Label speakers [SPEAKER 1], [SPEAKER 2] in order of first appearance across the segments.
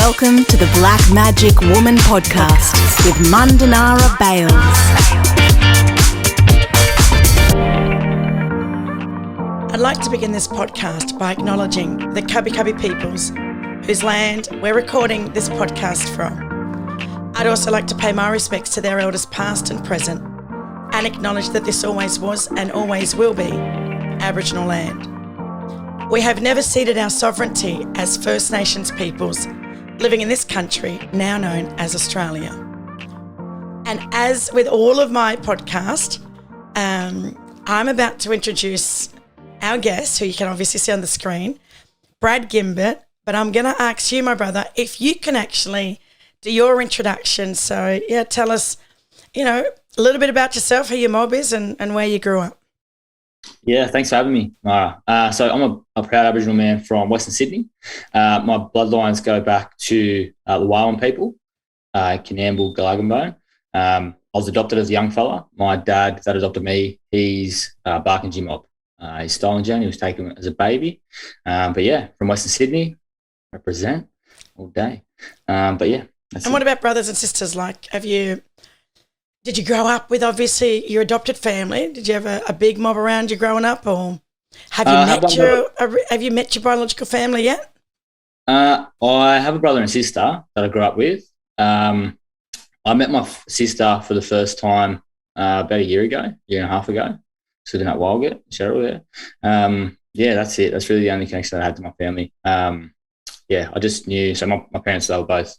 [SPEAKER 1] Welcome to the Black Magic Woman podcast with Mandanara Bales. I'd like to begin this podcast by acknowledging the Cubby Cubby peoples whose land we're recording this podcast from. I'd also like to pay my respects to their elders past and present and acknowledge that this always was and always will be Aboriginal land. We have never ceded our sovereignty as First Nations peoples living in this country, now known as Australia. And as with all of my podcast, I'm about to introduce our guest, who you can obviously see on the screen, Brad Gimbert, but I'm going to ask you, my brother, if you can actually do your introduction. So, yeah, tell us, a little bit about yourself, who your mob is and where you grew up.
[SPEAKER 2] Yeah, thanks for having me, Mara. So I'm a proud Aboriginal man from Western Sydney. My bloodlines go back to the Wailwan people, Canamble, Galaganbone. I was adopted as a young fella. My dad that adopted me, he's Barkindji mob. He's stolen Jan. He was taken as a baby. But yeah, from Western Sydney, represent all day. But yeah.
[SPEAKER 1] And what about brothers and sisters? Did you grow up with, obviously, your adopted family? Did you have a big mob around you growing up, or have you met your biological family yet?
[SPEAKER 2] I have a brother and sister that I grew up with. I met my sister for the first time about a year and a half ago. Sitting at Wildgate, Cheryl there. Yeah, that's it. That's really the only connection I had to my family. I just knew. So my parents, they were both.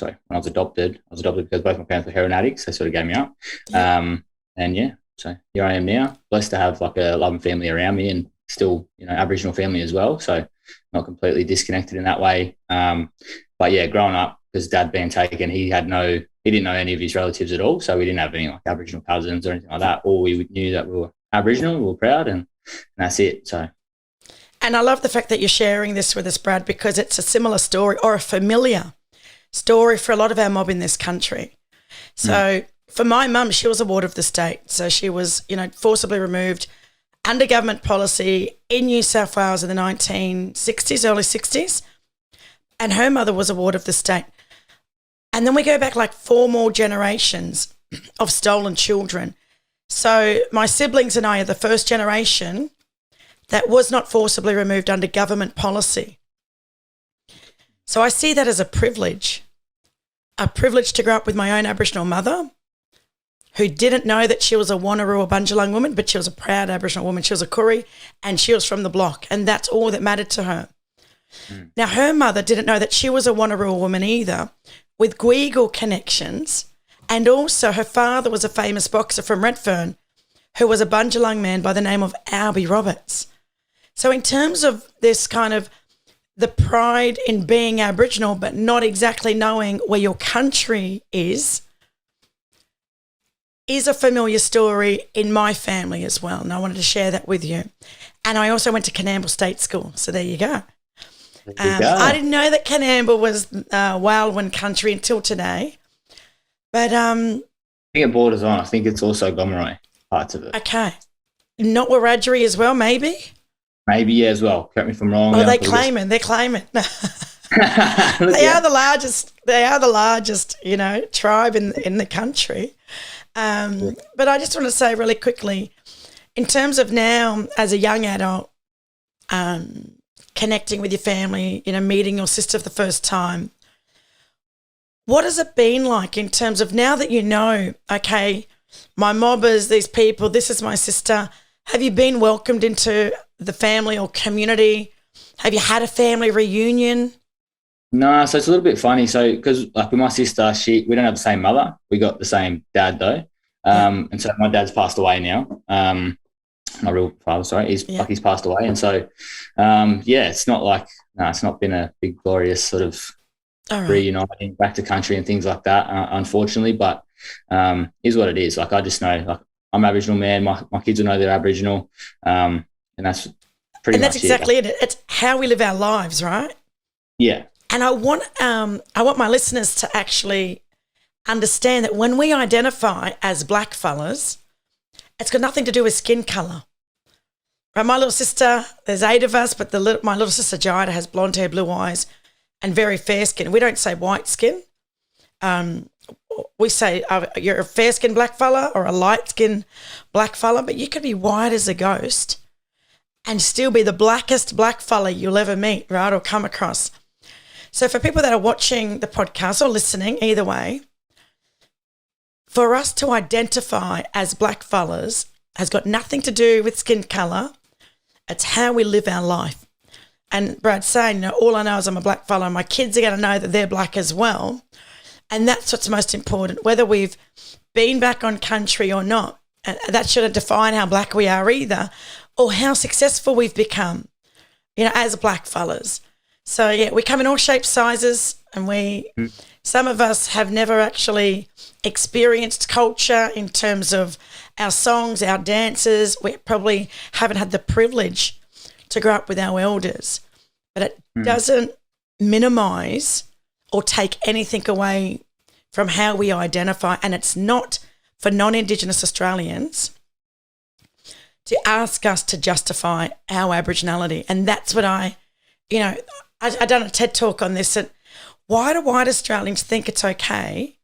[SPEAKER 2] When I was adopted because both my parents were heroin addicts. They sort of gave me up. Yeah. So here I am now, blessed to have like a loving family around me and still, Aboriginal family as well. So not completely disconnected in that way. But yeah, growing up, because dad being taken, he didn't know any of his relatives at all. So we didn't have any like Aboriginal cousins or anything like that. All we knew that we were Aboriginal, we were proud, and that's it. So.
[SPEAKER 1] And I love the fact that you're sharing this with us, Brad, because it's a similar story or a familiar story for a lot of our mob in this country. So for my mum, she was a ward of the state. So she was, forcibly removed under government policy in New South Wales in the 1960s, early 60s. And her mother was a ward of the state. And then we go back like 4 more generations of stolen children. So my siblings and I are the first generation that was not forcibly removed under government policy. So I see that as a privilege to grow up with my own Aboriginal mother, who didn't know that she was a Wanneroo or Bundjalung woman, but she was a proud Aboriginal woman. She was a Koori and she was from the block, and that's all that mattered to her. Now, her mother didn't know that she was a Wanneroo woman either, with Guigal connections, and also her father was a famous boxer from Redfern who was a Bundjalung man by the name of Albie Roberts. So in terms of this kind of the pride in being Aboriginal but not exactly knowing where your country is a familiar story in my family as well. And I wanted to share that with you. And I also went to Canamble State School. So there you go. I didn't know that Canamble was Wailwan country until today. But
[SPEAKER 2] I think it borders on. I think it's also Gomeroi, parts of it.
[SPEAKER 1] Okay. Not Wiradjuri as well, maybe?
[SPEAKER 2] Maybe, yeah, as well. Correct me if I'm wrong.
[SPEAKER 1] Oh, they're claiming. They are the largest, tribe in the country. But I just want to say really quickly, in terms of now as a young adult, connecting with your family, meeting your sister for the first time, what has it been like in terms of now that okay, my mobbers, these people, this is my sister, have you been welcomed into the family or community? Have you had a family reunion?
[SPEAKER 2] No, so it's a little bit funny. So because like with my sister, we don't have the same mother. We got the same dad though. And so my dad's passed away now. My real father, sorry, he's passed away. And so, it's not like, it's not been a big glorious sort of reuniting back to country and things like that, unfortunately, but is what it is. Like, I just know, like, I'm Aboriginal man. My kids will know they're Aboriginal. And that's pretty much it.
[SPEAKER 1] And that's exactly it. It's how we live our lives, right?
[SPEAKER 2] Yeah.
[SPEAKER 1] And I want my listeners to actually understand that when we identify as black fellas, it's got nothing to do with skin colour. Right, my little sister, there's 8 of us, but my little sister Jida has blonde hair, blue eyes, and very fair skin. We don't say white skin. We say you're a fair skinned black fella or a light skinned black fella, but you could be white as a ghost and still be the blackest black fella you'll ever meet, right, or come across. So for people that are watching the podcast or listening, either way, for us to identify as black fellas has got nothing to do with skin colour. It's how we live our life. And Brad's saying, all I know is I'm a black fella and my kids are going to know that they're black as well. And that's what's most important, whether we've been back on country or not. And that shouldn't define how black we are either, or how successful we've become, as black fellas. So, yeah, we come in all shapes, sizes, and some of us have never actually experienced culture in terms of our songs, our dances. We probably haven't had the privilege to grow up with our elders. But it doesn't minimise or take anything away from how we identify. And it's not for non-Indigenous Australians to ask us to justify our Aboriginality. And that's what I done a TED talk on this. And why do white Australians think it's okay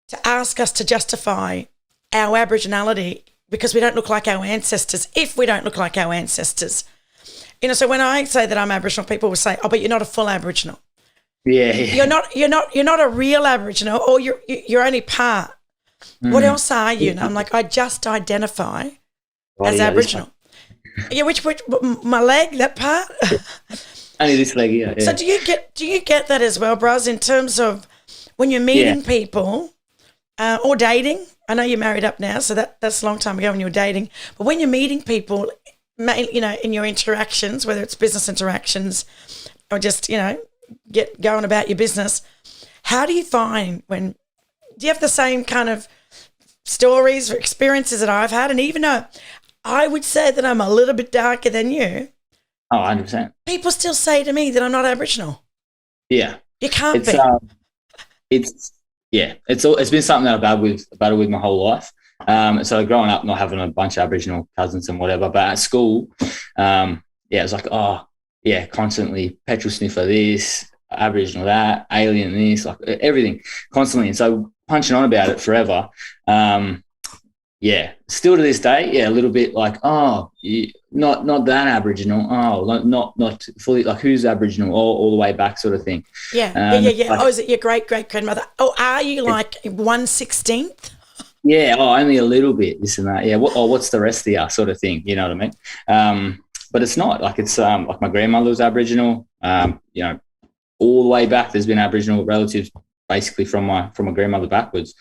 [SPEAKER 1] to ask us to justify our Aboriginality because we don't look like our ancestors, if we don't look like our ancestors? So when I say that I'm Aboriginal, people will say, "Oh, but you're not a full Aboriginal."
[SPEAKER 2] Yeah.
[SPEAKER 1] You're not a real Aboriginal, or you're only part. What else are you? And I'm like, I just identify as Aboriginal. Yeah, which my leg, that part.
[SPEAKER 2] Only this leg, yeah.
[SPEAKER 1] So do you get that as well, Braz, in terms of when you're meeting people or dating? I know you're married up now, so that's a long time ago when you were dating. But when you're meeting people, in your interactions, whether it's business interactions or just, get going about your business, how do you find do you have the same kind of stories or experiences that I've had? And even though I would say that I'm a little bit darker than you,
[SPEAKER 2] 100%.
[SPEAKER 1] people still say to me that I'm not Aboriginal.
[SPEAKER 2] Yeah.
[SPEAKER 1] You can't be.
[SPEAKER 2] It's been something that I've battled with my whole life. So growing up, not having a bunch of Aboriginal cousins and whatever, but at school, it was like, constantly petrol sniffer this, Aboriginal that, alien this, like everything constantly. And so punching on about it forever. Still to this day, a little bit like, not that Aboriginal. Not fully, like, who's Aboriginal all the way back, sort of thing.
[SPEAKER 1] Yeah.
[SPEAKER 2] Like,
[SPEAKER 1] is it your great grandmother? Oh, are you like 1/16th?
[SPEAKER 2] Yeah. Only a little bit, this and that. Yeah. What's the rest of you, sort of thing? You know what I mean? But it's not like it's like my grandmother was Aboriginal. All the way back, there's been Aboriginal relatives basically from my grandmother backwards.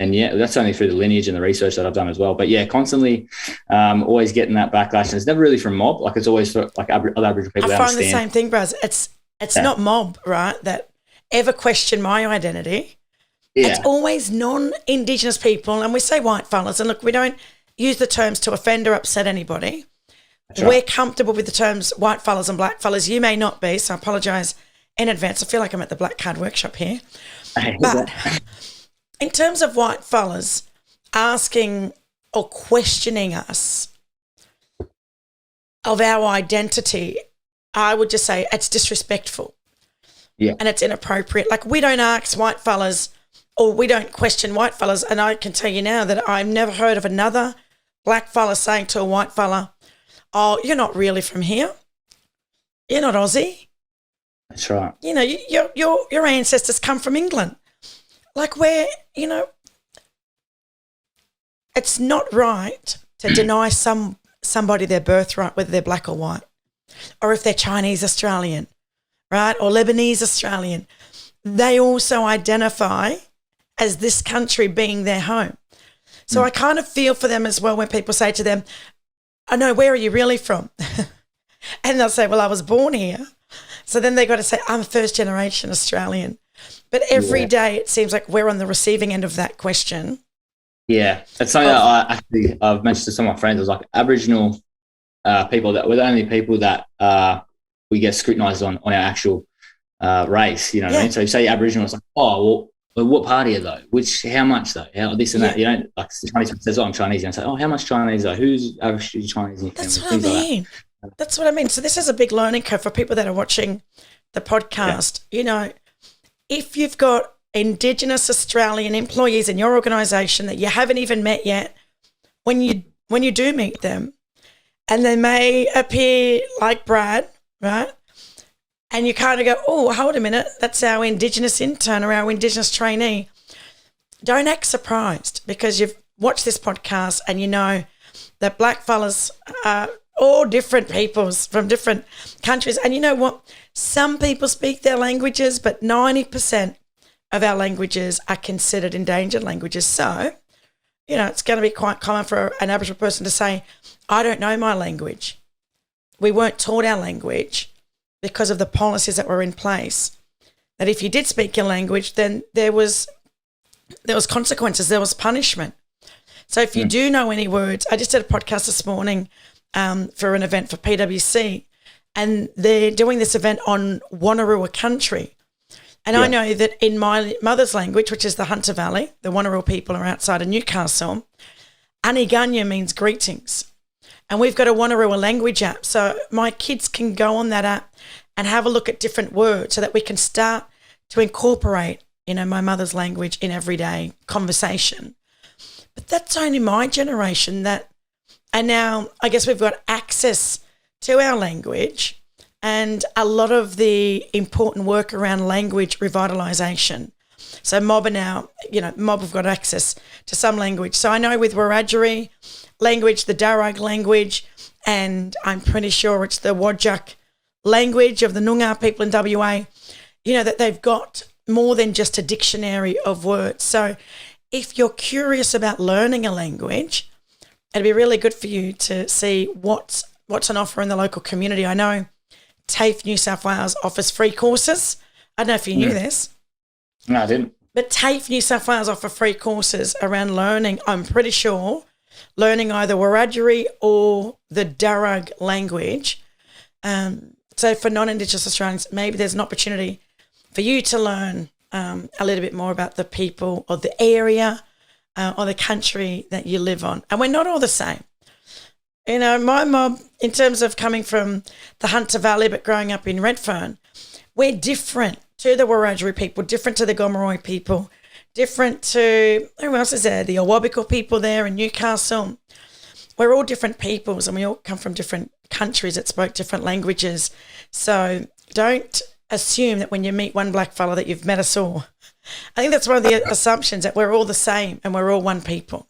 [SPEAKER 2] And that's only through the lineage and the research that I've done as well. But constantly always getting that backlash. And it's never really from mob. Like, it's always for, like, other Aboriginal people.
[SPEAKER 1] I find the same thing, Braz. It's not mob, right, that ever question my identity. Yeah. It's always non-Indigenous people. And we say white fellas. And look, we don't use the terms to offend or upset anybody. Right. We're comfortable with the terms white fellas and black fellas. You may not be, so I apologise in advance. I feel like I'm at the BlackCard workshop here. But in terms of white fellas asking or questioning us of our identity, I would just say it's disrespectful. Yeah. And it's inappropriate. Like, we don't ask white fellas, or we don't question white fellas, and I can tell you now that I've never heard of another black fella saying to a white fella, "Oh, you're not really from here. You're not Aussie.
[SPEAKER 2] That's right.
[SPEAKER 1] Your ancestors come from England." Like, it's not right to deny somebody their birthright, whether they're black or white, or if they're Chinese Australian, right, or Lebanese Australian. They also identify as this country being their home. So I kind of feel for them as well when people say to them, "I know, where are you really from?" And they'll say, "Well, I was born here." So then they got to say, "I'm a first generation Australian." But every day it seems like we're on the receiving end of that question. Yeah.
[SPEAKER 2] It's something that I've mentioned to some of my friends. It was like Aboriginal people that were the only people that we get scrutinised on our actual race, you know what I mean? So you say Aboriginal, it's like, "Oh, well, what party are though? How much though? How this and that?" You don't, like, the Chinese person says, "Oh, I'm Chinese." And I say, "Oh, how much Chinese though? Who's actually Chinese?"
[SPEAKER 1] That's what I mean. That's what I mean. So this is a big learning curve for people that are watching the podcast. You know, if you've got Indigenous Australian employees in your organisation that you haven't even met yet, when you do meet them, and they may appear like Brad, right? And you kind of go, oh, hold a minute, that's our Indigenous intern or our Indigenous trainee. Don't act surprised because you've watched this podcast and you know that black fellas are all different peoples from different countries. And you know what? Some people speak their languages, but 90% of our languages are considered endangered languages. So, you know, it's going to be quite common for an Aboriginal person to say, I don't know my language. We weren't taught our language because of the policies that were in place. That if you did speak your language, then there was consequences, there was punishment. So if you do know any words, I just did a podcast this morning for an event for PwC, and they're doing this event on Wanneroo country. And I know that in my mother's language, which is the Hunter Valley, the Wanneroo people are outside of Newcastle, Aniganya means greetings. And we've got a Wanneroo language app. So my kids can go on that app and have a look at different words so that we can start to incorporate, you know, my mother's language in everyday conversation. But that's only my generation and now I guess we've got access to our language and a lot of the important work around language revitalisation. So Mob have got access to some language. So I know with Wiradjuri language, the Darug language, and I'm pretty sure it's the Whadjuk language of the Noongar people in WA, you know, that they've got more than just a dictionary of words. So if you're curious about learning a language, it'd be really good for you to see what's on offer in the local community. I know TAFE New South Wales offers free courses. I don't know if you knew this.
[SPEAKER 2] No, I didn't.
[SPEAKER 1] But TAFE New South Wales offer free courses around learning, I'm pretty sure, learning either Wiradjuri or the Darug language. So for non-Indigenous Australians, maybe there's an opportunity for you to learn a little bit more about the people or the area or the country that you live on. And we're not all the same. You know, my mob, in terms of coming from the Hunter Valley but growing up in Redfern, we're different to the Wiradjuri people, different to the Gomeroi people, different to, who else is there? The Awabakal people there in Newcastle. We're all different peoples and we all come from different countries that spoke different languages. So don't assume that when you meet one black fella that you've met us all. I think that's one of the assumptions, that we're all the same and we're all one people.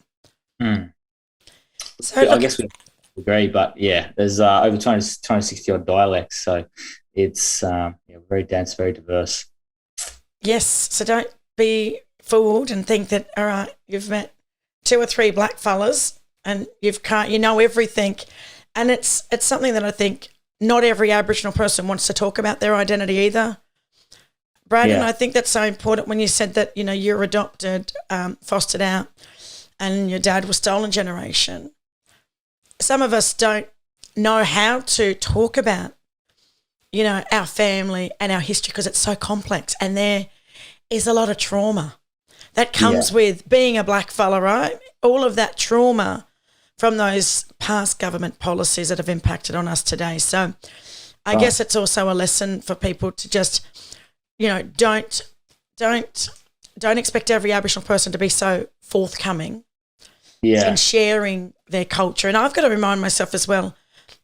[SPEAKER 1] So
[SPEAKER 2] I guess we agree, but yeah, there's over 260 odd dialects, so it's very dense, very diverse.
[SPEAKER 1] Yes, so don't be fooled and think that, all right, you've met two or three black fellas and you know everything. And it's something that I think not every Aboriginal person wants to talk about their identity either. Braden, I think that's so important when you said that, you know, you're adopted, fostered out, and your dad was stolen generation. Some of us don't know how to talk about, you know, our family and our history because it's so complex, and there is a lot of trauma that comes with being a black fella, right? All of that trauma from those past government policies that have impacted on us today. So I guess it's also a lesson for people to just, you know, don't expect every Aboriginal person to be so forthcoming in sharing their culture. And I've got to remind myself as well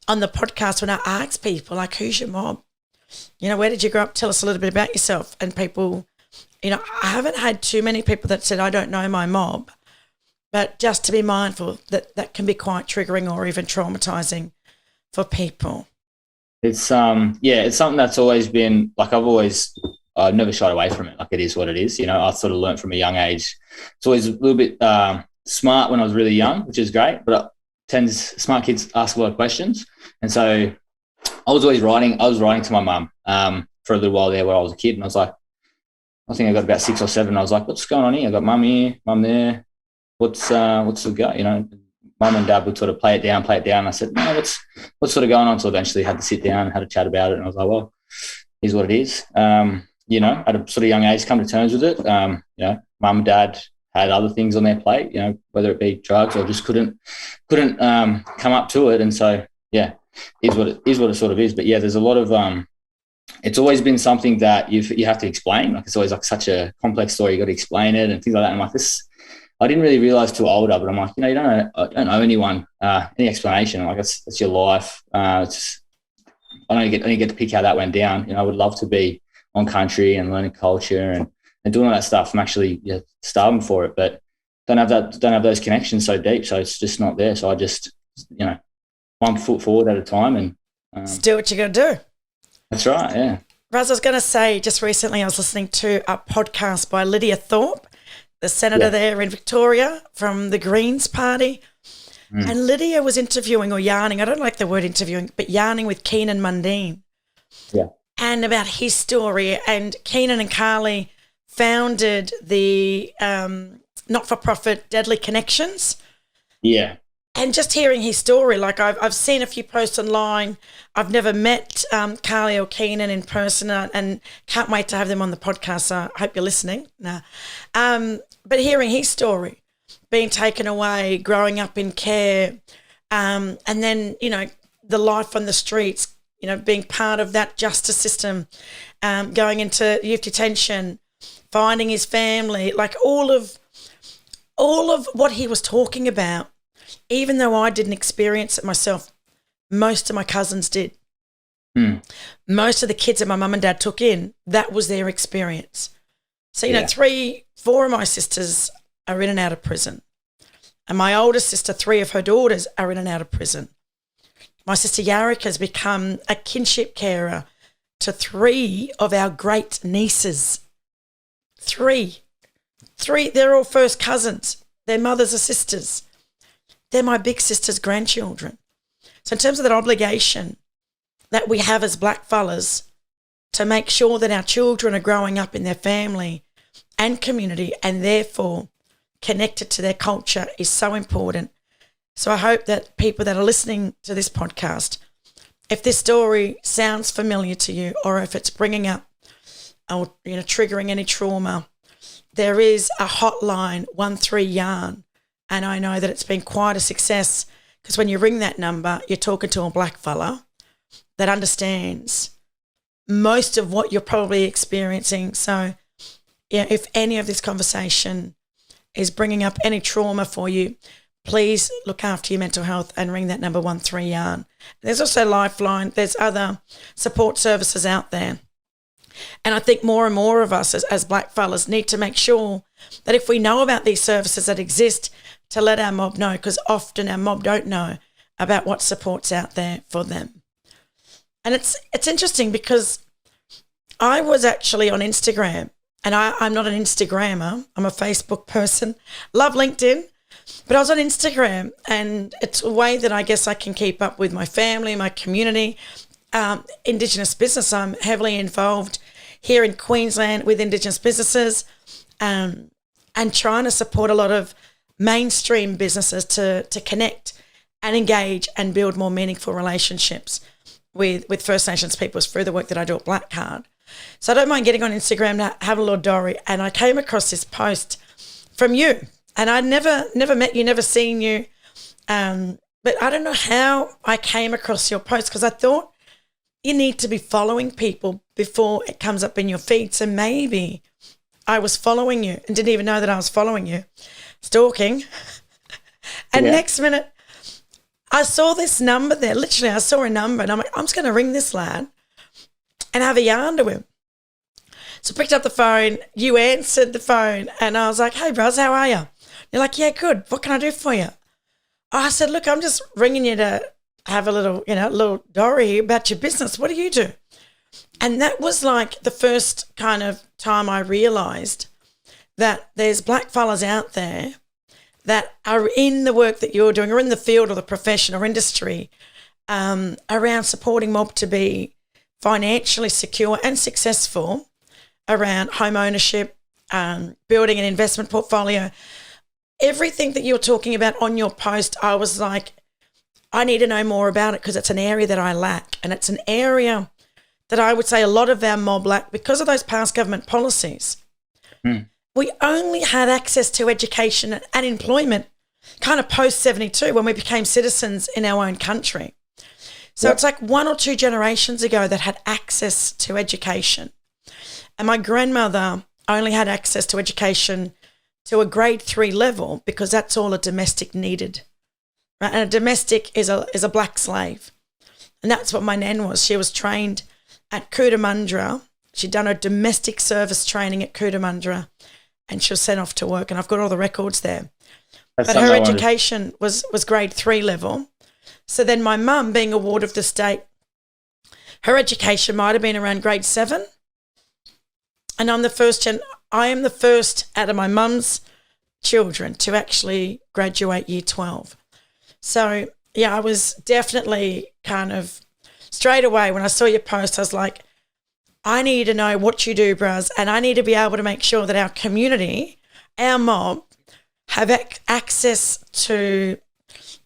[SPEAKER 1] on the podcast when I ask people, like, who's your mob? You know, where did you grow up? Tell us a little bit about yourself. And people, you know, I haven't had too many people that said, I don't know my mob. But just to be mindful that can be quite triggering or even traumatising for people.
[SPEAKER 2] It's it's something that's always been, like, I've never shied away from it. Like, it is what it is. You know, I sort of learned from a young age. It's always a little bit smart when I was really young, which is great, but smart kids ask a lot of questions. And so I was writing to my mum for a little while there when I was a kid, and I was like, I think I got about 6 or 7. I was like, what's going on here? I got mum here, mum there. What's the go? You know, mum and dad would sort of play it down. I said, no, what's sort of going on? So eventually had to sit down and had a chat about it. And I was like, well, here's what it is. You know, at a sort of young age, come to terms with it. You know, mum and dad had other things on their plate, you know, whether it be drugs or just couldn't come up to it. And so, yeah, is what it sort of is. But yeah, there's a lot of it's always been something that you have to explain. Like it's always like such a complex story. You got to explain it and things like that. And I'm like this. I didn't really realize till older, but I'm like, you don't owe anyone any explanation. I'm like that's your life. I don't get to pick how that went down. I would love to be on country and learning culture and doing all that stuff. I'm actually starving for it, but don't have those connections so deep. So it's just not there. So I just, 1 foot forward at a time and
[SPEAKER 1] just do what you got to do.
[SPEAKER 2] That's right. Yeah.
[SPEAKER 1] Raz, I was going to say, just recently I was listening to a podcast by Lydia Thorpe, the senator there in Victoria from the Greens Party. And Lydia was interviewing or yarning, I don't like the word interviewing, but yarning with Keenan Mundine.
[SPEAKER 2] Yeah.
[SPEAKER 1] And about his story. And Keenan and Carly founded the not-for-profit Deadly Connections.
[SPEAKER 2] Yeah.
[SPEAKER 1] And just hearing his story, like I've seen a few posts online. I've never met Carly or Keenan in person and can't wait to have them on the podcast. So I hope you're listening. But hearing his story, being taken away, growing up in care, and then, the life on the streets, being part of that justice system, going into youth detention, finding his family, like all of what he was talking about. Even though I didn't experience it myself, most of my cousins did. Most of the kids that my mum and dad took in, that was their experience. So, 4 of my sisters are in and out of prison. And my oldest sister, 3 of her daughters are in and out of prison. My sister Yarrick has become a kinship carer to 3 of our great nieces. 3. They're all first cousins. Their mothers are sisters. They're my big sister's grandchildren. So in terms of that obligation that we have as black fellas to make sure that our children are growing up in their family and community and therefore connected to their culture is so important. So I hope that people that are listening to this podcast, if this story sounds familiar to you or if it's bringing up or triggering any trauma, there is a hotline, 13 Yarn. And I know that it's been quite a success because when you ring that number, you're talking to a black fella that understands most of what you're probably experiencing. So, if any of this conversation is bringing up any trauma for you, please look after your mental health and ring that number 13 Yarn. There's also Lifeline. There's other support services out there. And I think more and more of us as black fellas need to make sure that if we know about these services that exist, to let our mob know, because often our mob don't know about what support's out there for them. And it's interesting because I was actually on Instagram, and I'm not an Instagrammer. I'm a Facebook person. Love LinkedIn, but I was on Instagram, and it's a way that I guess I can keep up with my family, my community, Indigenous business. I'm heavily involved here in Queensland with Indigenous businesses, and trying to support a lot of mainstream businesses to connect and engage and build more meaningful relationships with First Nations peoples through the work that I do at BlackCard. So I don't mind getting on Instagram to have a little dory, and I came across this post from you, and I'd never met you, never seen you, but I don't know how I came across your post because I thought you need to be following people before it comes up in your feed. So maybe I was following you and didn't even know that I was following you. Stalking. And next minute, I saw this number there. Literally, I saw a number and I'm like, I'm just going to ring this lad and have a yarn to him. So I picked up the phone. You answered the phone and I was like, hey, bros, how are you? You're like, yeah, good. What can I do for you? I said, look, I'm just ringing you to have a little, little dory about your business. What do you do? And that was like the first kind of time I realised that there's black fellas out there that are in the work that you're doing or in the field or the profession or industry around supporting mob to be financially secure and successful around home ownership, building an investment portfolio. Everything that you're talking about on your post, I was like, I need to know more about it because it's an area that I lack, and it's an area that I would say a lot of our mob lack because of those past government policies. We only had access to education and employment kind of post-72 when we became citizens in our own country. So it's like 1 or 2 generations ago that had access to education. And my grandmother only had access to education to a grade 3 level because that's all a domestic needed. Right? And a domestic is a black slave. And that's what my nan was. She was trained at Cootamundra. She'd done her domestic service training at Cootamundra and she was sent off to work. And I've got all the records there. But her education was grade 3 level. So then my mum, being a ward of the state, her education might have been around grade 7. And I am the first out of my mum's children to actually graduate year 12. So, yeah, I was definitely kind of straight away when I saw your post, I was like, I need to know what you do, Braz, and I need to be able to make sure that our community, our mob, have access to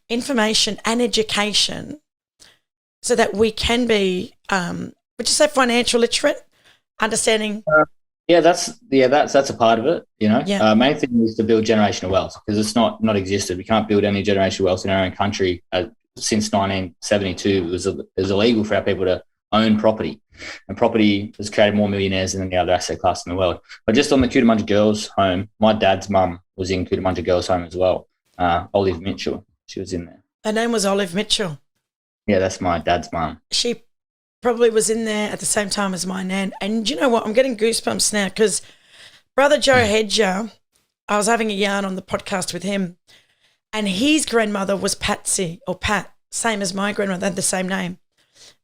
[SPEAKER 1] information and education so that we can be, would you say financial literate, understanding?
[SPEAKER 2] That's a part of it, you know.
[SPEAKER 1] Yeah.
[SPEAKER 2] Main thing is to build generational wealth because it's not existed. We can't build any generational wealth in our own country. Since 1972, it was illegal for our people to own property, and property has created more millionaires than any other asset class in the world. But just on the Cootamundra Girls' Home, my dad's mum was in Cootamundra Girls' Home as well. Olive Mitchell, she was in there.
[SPEAKER 1] Her name was Olive Mitchell.
[SPEAKER 2] Yeah, that's my dad's mum.
[SPEAKER 1] She probably was in there at the same time as my nan. And you know what? I'm getting goosebumps now because Brother Joe Hedger, I was having a yarn on the podcast with him, and his grandmother was Patsy, or Pat, same as my grandmother, they had the same name.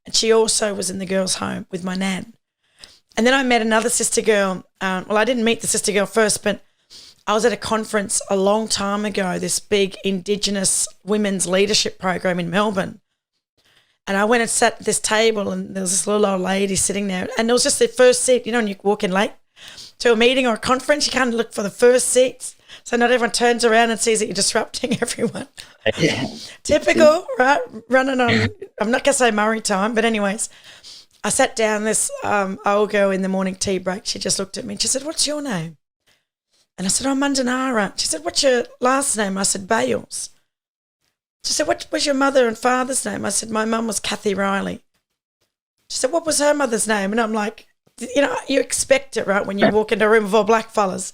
[SPEAKER 1] And she also was in the girls' home with my nan. And then I met another sister girl. I didn't meet the sister girl first, but I was at a conference a long time ago, this big Indigenous women's leadership program in Melbourne. And I went and sat at this table and there was this little old lady sitting there. And it was just the first seat, you know, when you walk in late to a meeting or a conference, you kind of look for the first seats. So not everyone turns around and sees that you're disrupting everyone.
[SPEAKER 2] Yeah.
[SPEAKER 1] Typical, right? Running on, I'm not going to say Murray time, but anyways, I sat down, this old girl in the morning tea break. She just looked at me and she said, "What's your name?" And I said, "I'm Mandanara." She said, "What's your last name?" I said, "Bales." She said, "What was your mother and father's name?" I said, "My mum was Kathy Riley." She said, "What was her mother's name?" And I'm like, you know, you expect it, right, when you walk into a room of all black fellas.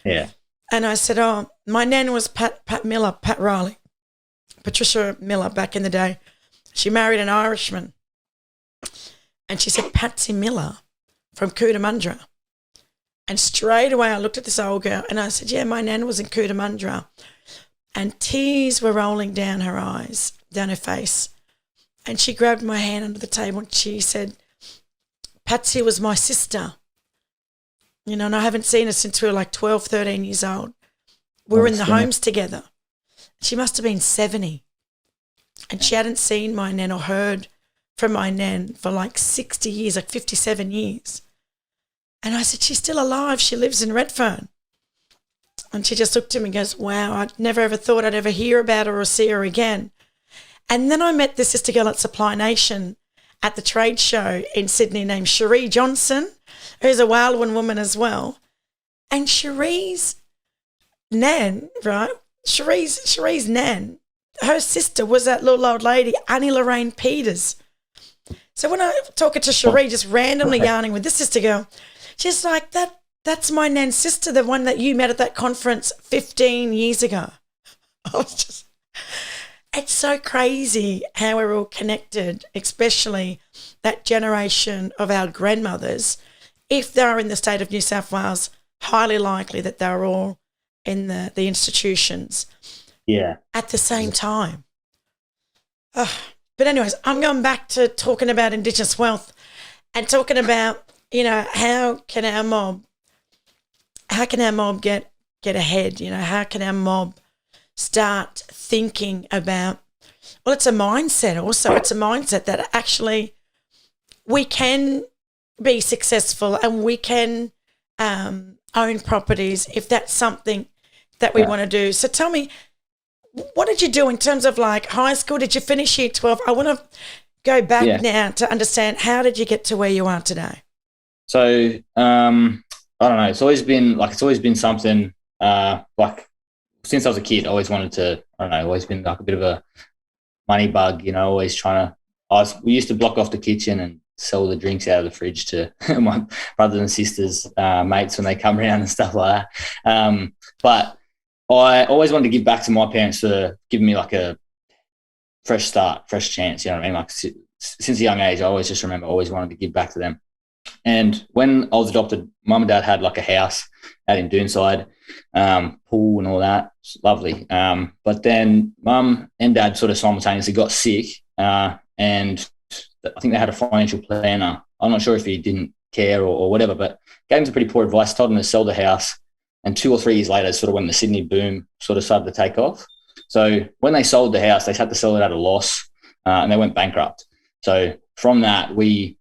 [SPEAKER 2] Yeah.
[SPEAKER 1] And I said, "Oh, my nan was Pat Miller, Pat Riley, Patricia Miller back in the day. She married an Irishman." And she said, "Patsy Miller from Cootamundra." And straight away I looked at this old girl and I said, "Yeah, my nan was in Cootamundra." And tears were rolling down her eyes, down her face. And she grabbed my hand under the table and she said, "Patsy was my sister. You know, and I haven't seen her since we were like 12, 13 years old. We were in the homes together." She must have been 70. And she hadn't seen my nan or heard from my nan for like 60 years, like 57 years. And I said, "She's still alive. She lives in Redfern." And she just looked at me and goes, "Wow, I never ever thought I'd ever hear about her or see her again." And then I met this sister girl at Supply Nation at the trade show in Sydney named Cherie Johnson, who's a Wailwan woman as well. And Cherie's nan, right, Cherie's nan, her sister was that little old lady, Annie Lorraine Peters. So when I'm talking to Cherie, just randomly yarning with this sister girl, she's like, that's my nan's sister, the one that you met at that conference 15 years ago. I was just, it's so crazy how we're all connected, especially that generation of our grandmothers. If they're in the state of New South Wales, highly likely that they're all in the institutions at the same time. But anyways, I'm going back to talking about Indigenous wealth and talking about, you know, how can our mob get ahead? You know, how can our mob start thinking about, well, it's a mindset also. It's a mindset that actually we can be successful and we can own properties if that's something that we want to do. So tell me, what did you do in terms of like high school? Did you finish year 12? I want to go back now to understand, how did you get to where you are today?
[SPEAKER 2] So I don't know. It's always been something like since I was a kid. I always wanted to. I don't know. Always been like a bit of a money bug. You know, always trying to we used to block off the kitchen and sell the drinks out of the fridge to my brothers and sisters, mates when they come around and stuff like that. But I always wanted to give back to my parents for giving me like a fresh start, fresh chance. You know what I mean? Like since a young age, I always just remember always wanted to give back to them. And when I was adopted, mum and dad had like a house out in Doonside, pool and all that. It's lovely. But then mum and dad sort of simultaneously got sick, and I think they had a financial planner. I'm not sure if he didn't care or whatever, but gave him some pretty poor advice, told him to sell the house. And 2 or 3 years later, sort of when the Sydney boom sort of started to take off. So when they sold the house, they had to sell it at a loss, and they went bankrupt. So from that, we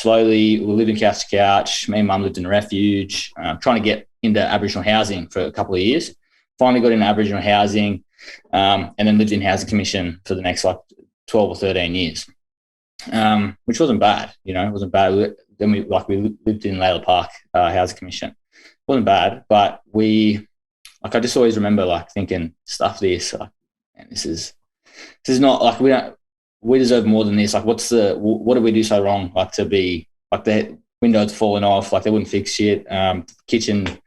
[SPEAKER 2] living couch to couch. Me and mum lived in a refuge, trying to get into Aboriginal housing for a couple of years. Finally got into Aboriginal housing, and then lived in Housing Commission for the next like 12 or 13 years, which wasn't bad. You know, it wasn't bad. Then we lived in Layla Park Housing Commission. It wasn't bad, but I just always remember like thinking, stuff this. Like, man, this is not like we deserve more than this. Like, what did we do so wrong? Like to be like the windows falling off, like they wouldn't fix shit. Kitchen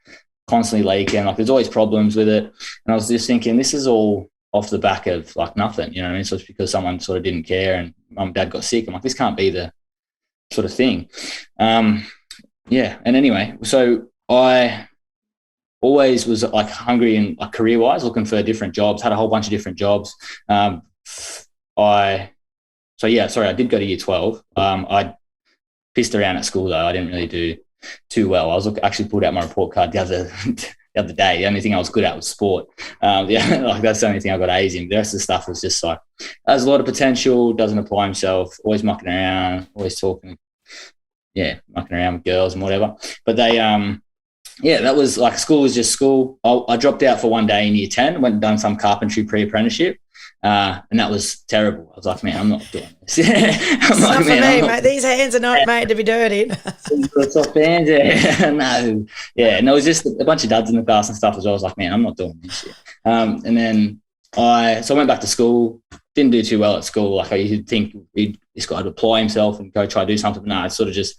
[SPEAKER 2] constantly leaking. Like there's always problems with it. And I was just thinking, this is all off the back of like nothing, you know what I mean? So it's because someone sort of didn't care and mum and dad got sick. I'm like, this can't be the sort of thing. Yeah. And anyway, so I always was like hungry and like career-wise, looking for different jobs, had a whole bunch of different jobs. I did go to year 12. I pissed around at school though. I didn't really do too well. I was actually pulled out my report card the other day. The only thing I was good at was sport. Like that's the only thing I got A's in. The rest of the stuff was just like, has a lot of potential, doesn't apply himself, always mucking around, always talking, mucking around with girls and whatever. But they, that was like, school was just school. I dropped out for one day in year 10, went and done some carpentry pre-apprenticeship. And that was terrible. I was like, man, I'm not doing this.
[SPEAKER 1] It's not for me, mate. These hands are not made to be dirty.
[SPEAKER 2] Soft hands, no. Yeah, and there was just a bunch of duds in the class and stuff as well. I was like, man, I'm not doing this shit. And then I went back to school, didn't do too well at school. Like I used to think this guy would apply himself and go try to do something. But no, it's sort of just,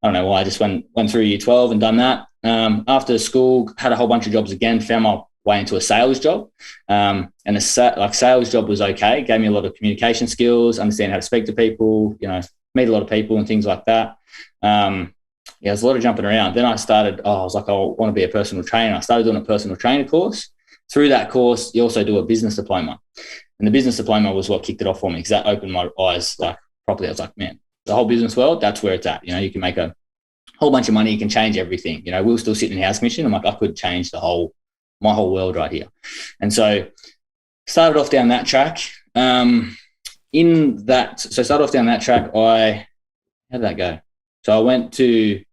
[SPEAKER 2] I don't know why. I just went through year 12 and done that. After school, had a whole bunch of jobs again, found my way into a sales job. And a sales job was okay. Gave me a lot of communication skills, understand how to speak to people, you know, meet a lot of people and things like that. There's a lot of jumping around. Then I started, I was like, I want to be a personal trainer. I started doing a personal trainer course. Through that course, you also do a business diploma. And the business diploma was what kicked it off for me because that opened my eyes like properly. I was like, man, the whole business world, that's where it's at. You know, you can make a whole bunch of money. You can change everything. You know, we were still sitting in House Commission. I'm like, I could change my whole world right here. And so started off down that track. Started off down that track. How did that go? So I went to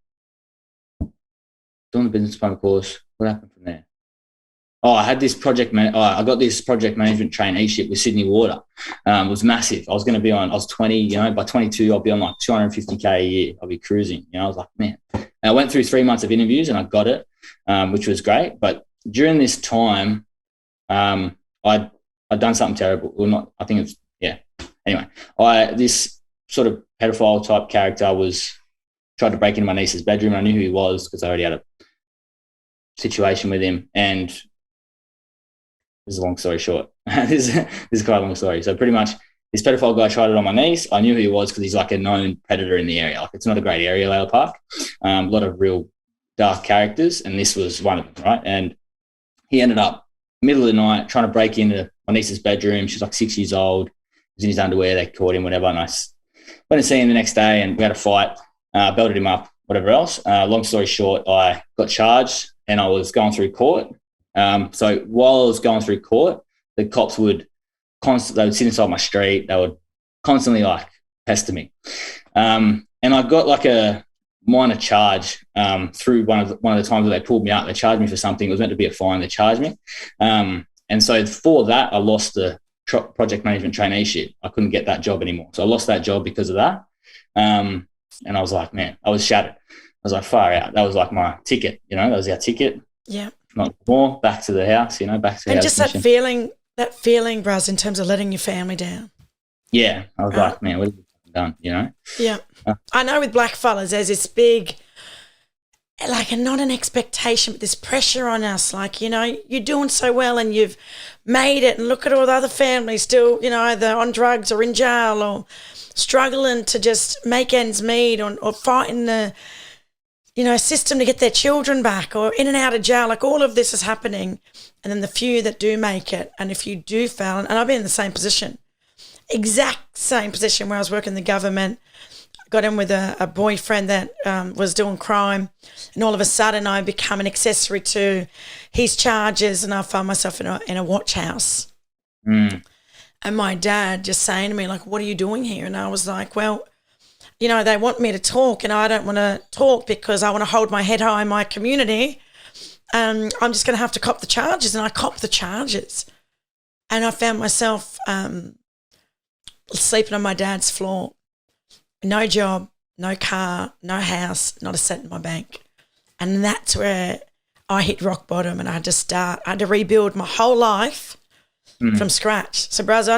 [SPEAKER 2] doing the business diploma course. What happened from there? I had this I got this project management traineeship with Sydney Water. It was massive. I was 20, you know, by 22, I'll be on like 250K a year. I'll be cruising. You know, I was like, man. And I went through 3 months of interviews and I got it, which was great. But during this time, I'd done something terrible. Well, not, I think it's, yeah. Anyway, this sort of pedophile type character tried to break into my niece's bedroom. I knew who he was because I already had a situation with him. And this is a long story short. This is quite a long story. So pretty much this pedophile guy tried it on my niece. I knew who he was because he's like a known predator in the area. Like it's not a great area, Layla Park. A lot of real dark characters. And this was one of them, right? And he ended up middle of the night trying to break into my niece's bedroom. She's like 6 years old. He was in his underwear. They caught him, whatever. And I went and see him the next day and we had a fight, belted him up, whatever else. Long story short, I got charged and I was going through court. So while I was going through court, the cops would sit inside my street. They would constantly like pester me. And I got like a minor charge through one of the times that they pulled me out. They charged me for something. It was meant to be a fine. They charged me. And so for that, I lost the project management traineeship. I couldn't get that job anymore. So I lost that job because of that. And I was like, man, I was shattered. I was like, far out. That was like my ticket, you know, that was our ticket.
[SPEAKER 1] Yeah.
[SPEAKER 2] Not more, back to the house, you know, back to the house.
[SPEAKER 1] And just that feeling, Braz, in terms of letting your family down.
[SPEAKER 2] Yeah. I was like, man, what done, you know?
[SPEAKER 1] Yeah. I know with blackfellas there's this big, like not an expectation, but this pressure on us. Like, you know, you're doing so well and you've made it, and look at all the other families still, you know, either on drugs or in jail or struggling to just make ends meet, or fighting the, you know, system to get their children back, or in and out of jail. Like all of this is happening. And then the few that do make it, and if you do fail, and I've been in the same position, exact same position where I was working in the government, got in with a boyfriend that was doing crime, and all of a sudden I become an accessory to his charges, and I found myself in a watch house. And my dad just saying to me, like, what are you doing here? And I was like, well, you know, they want me to talk, and I don't want to talk because I want to hold my head high in my community. I'm just going to have to cop the charges. And I copped the charges. And I found myself sleeping on my dad's floor. No job, no car, no house, not a cent in my bank. And that's where I hit rock bottom, and I had to rebuild my whole life from scratch. So, Braz,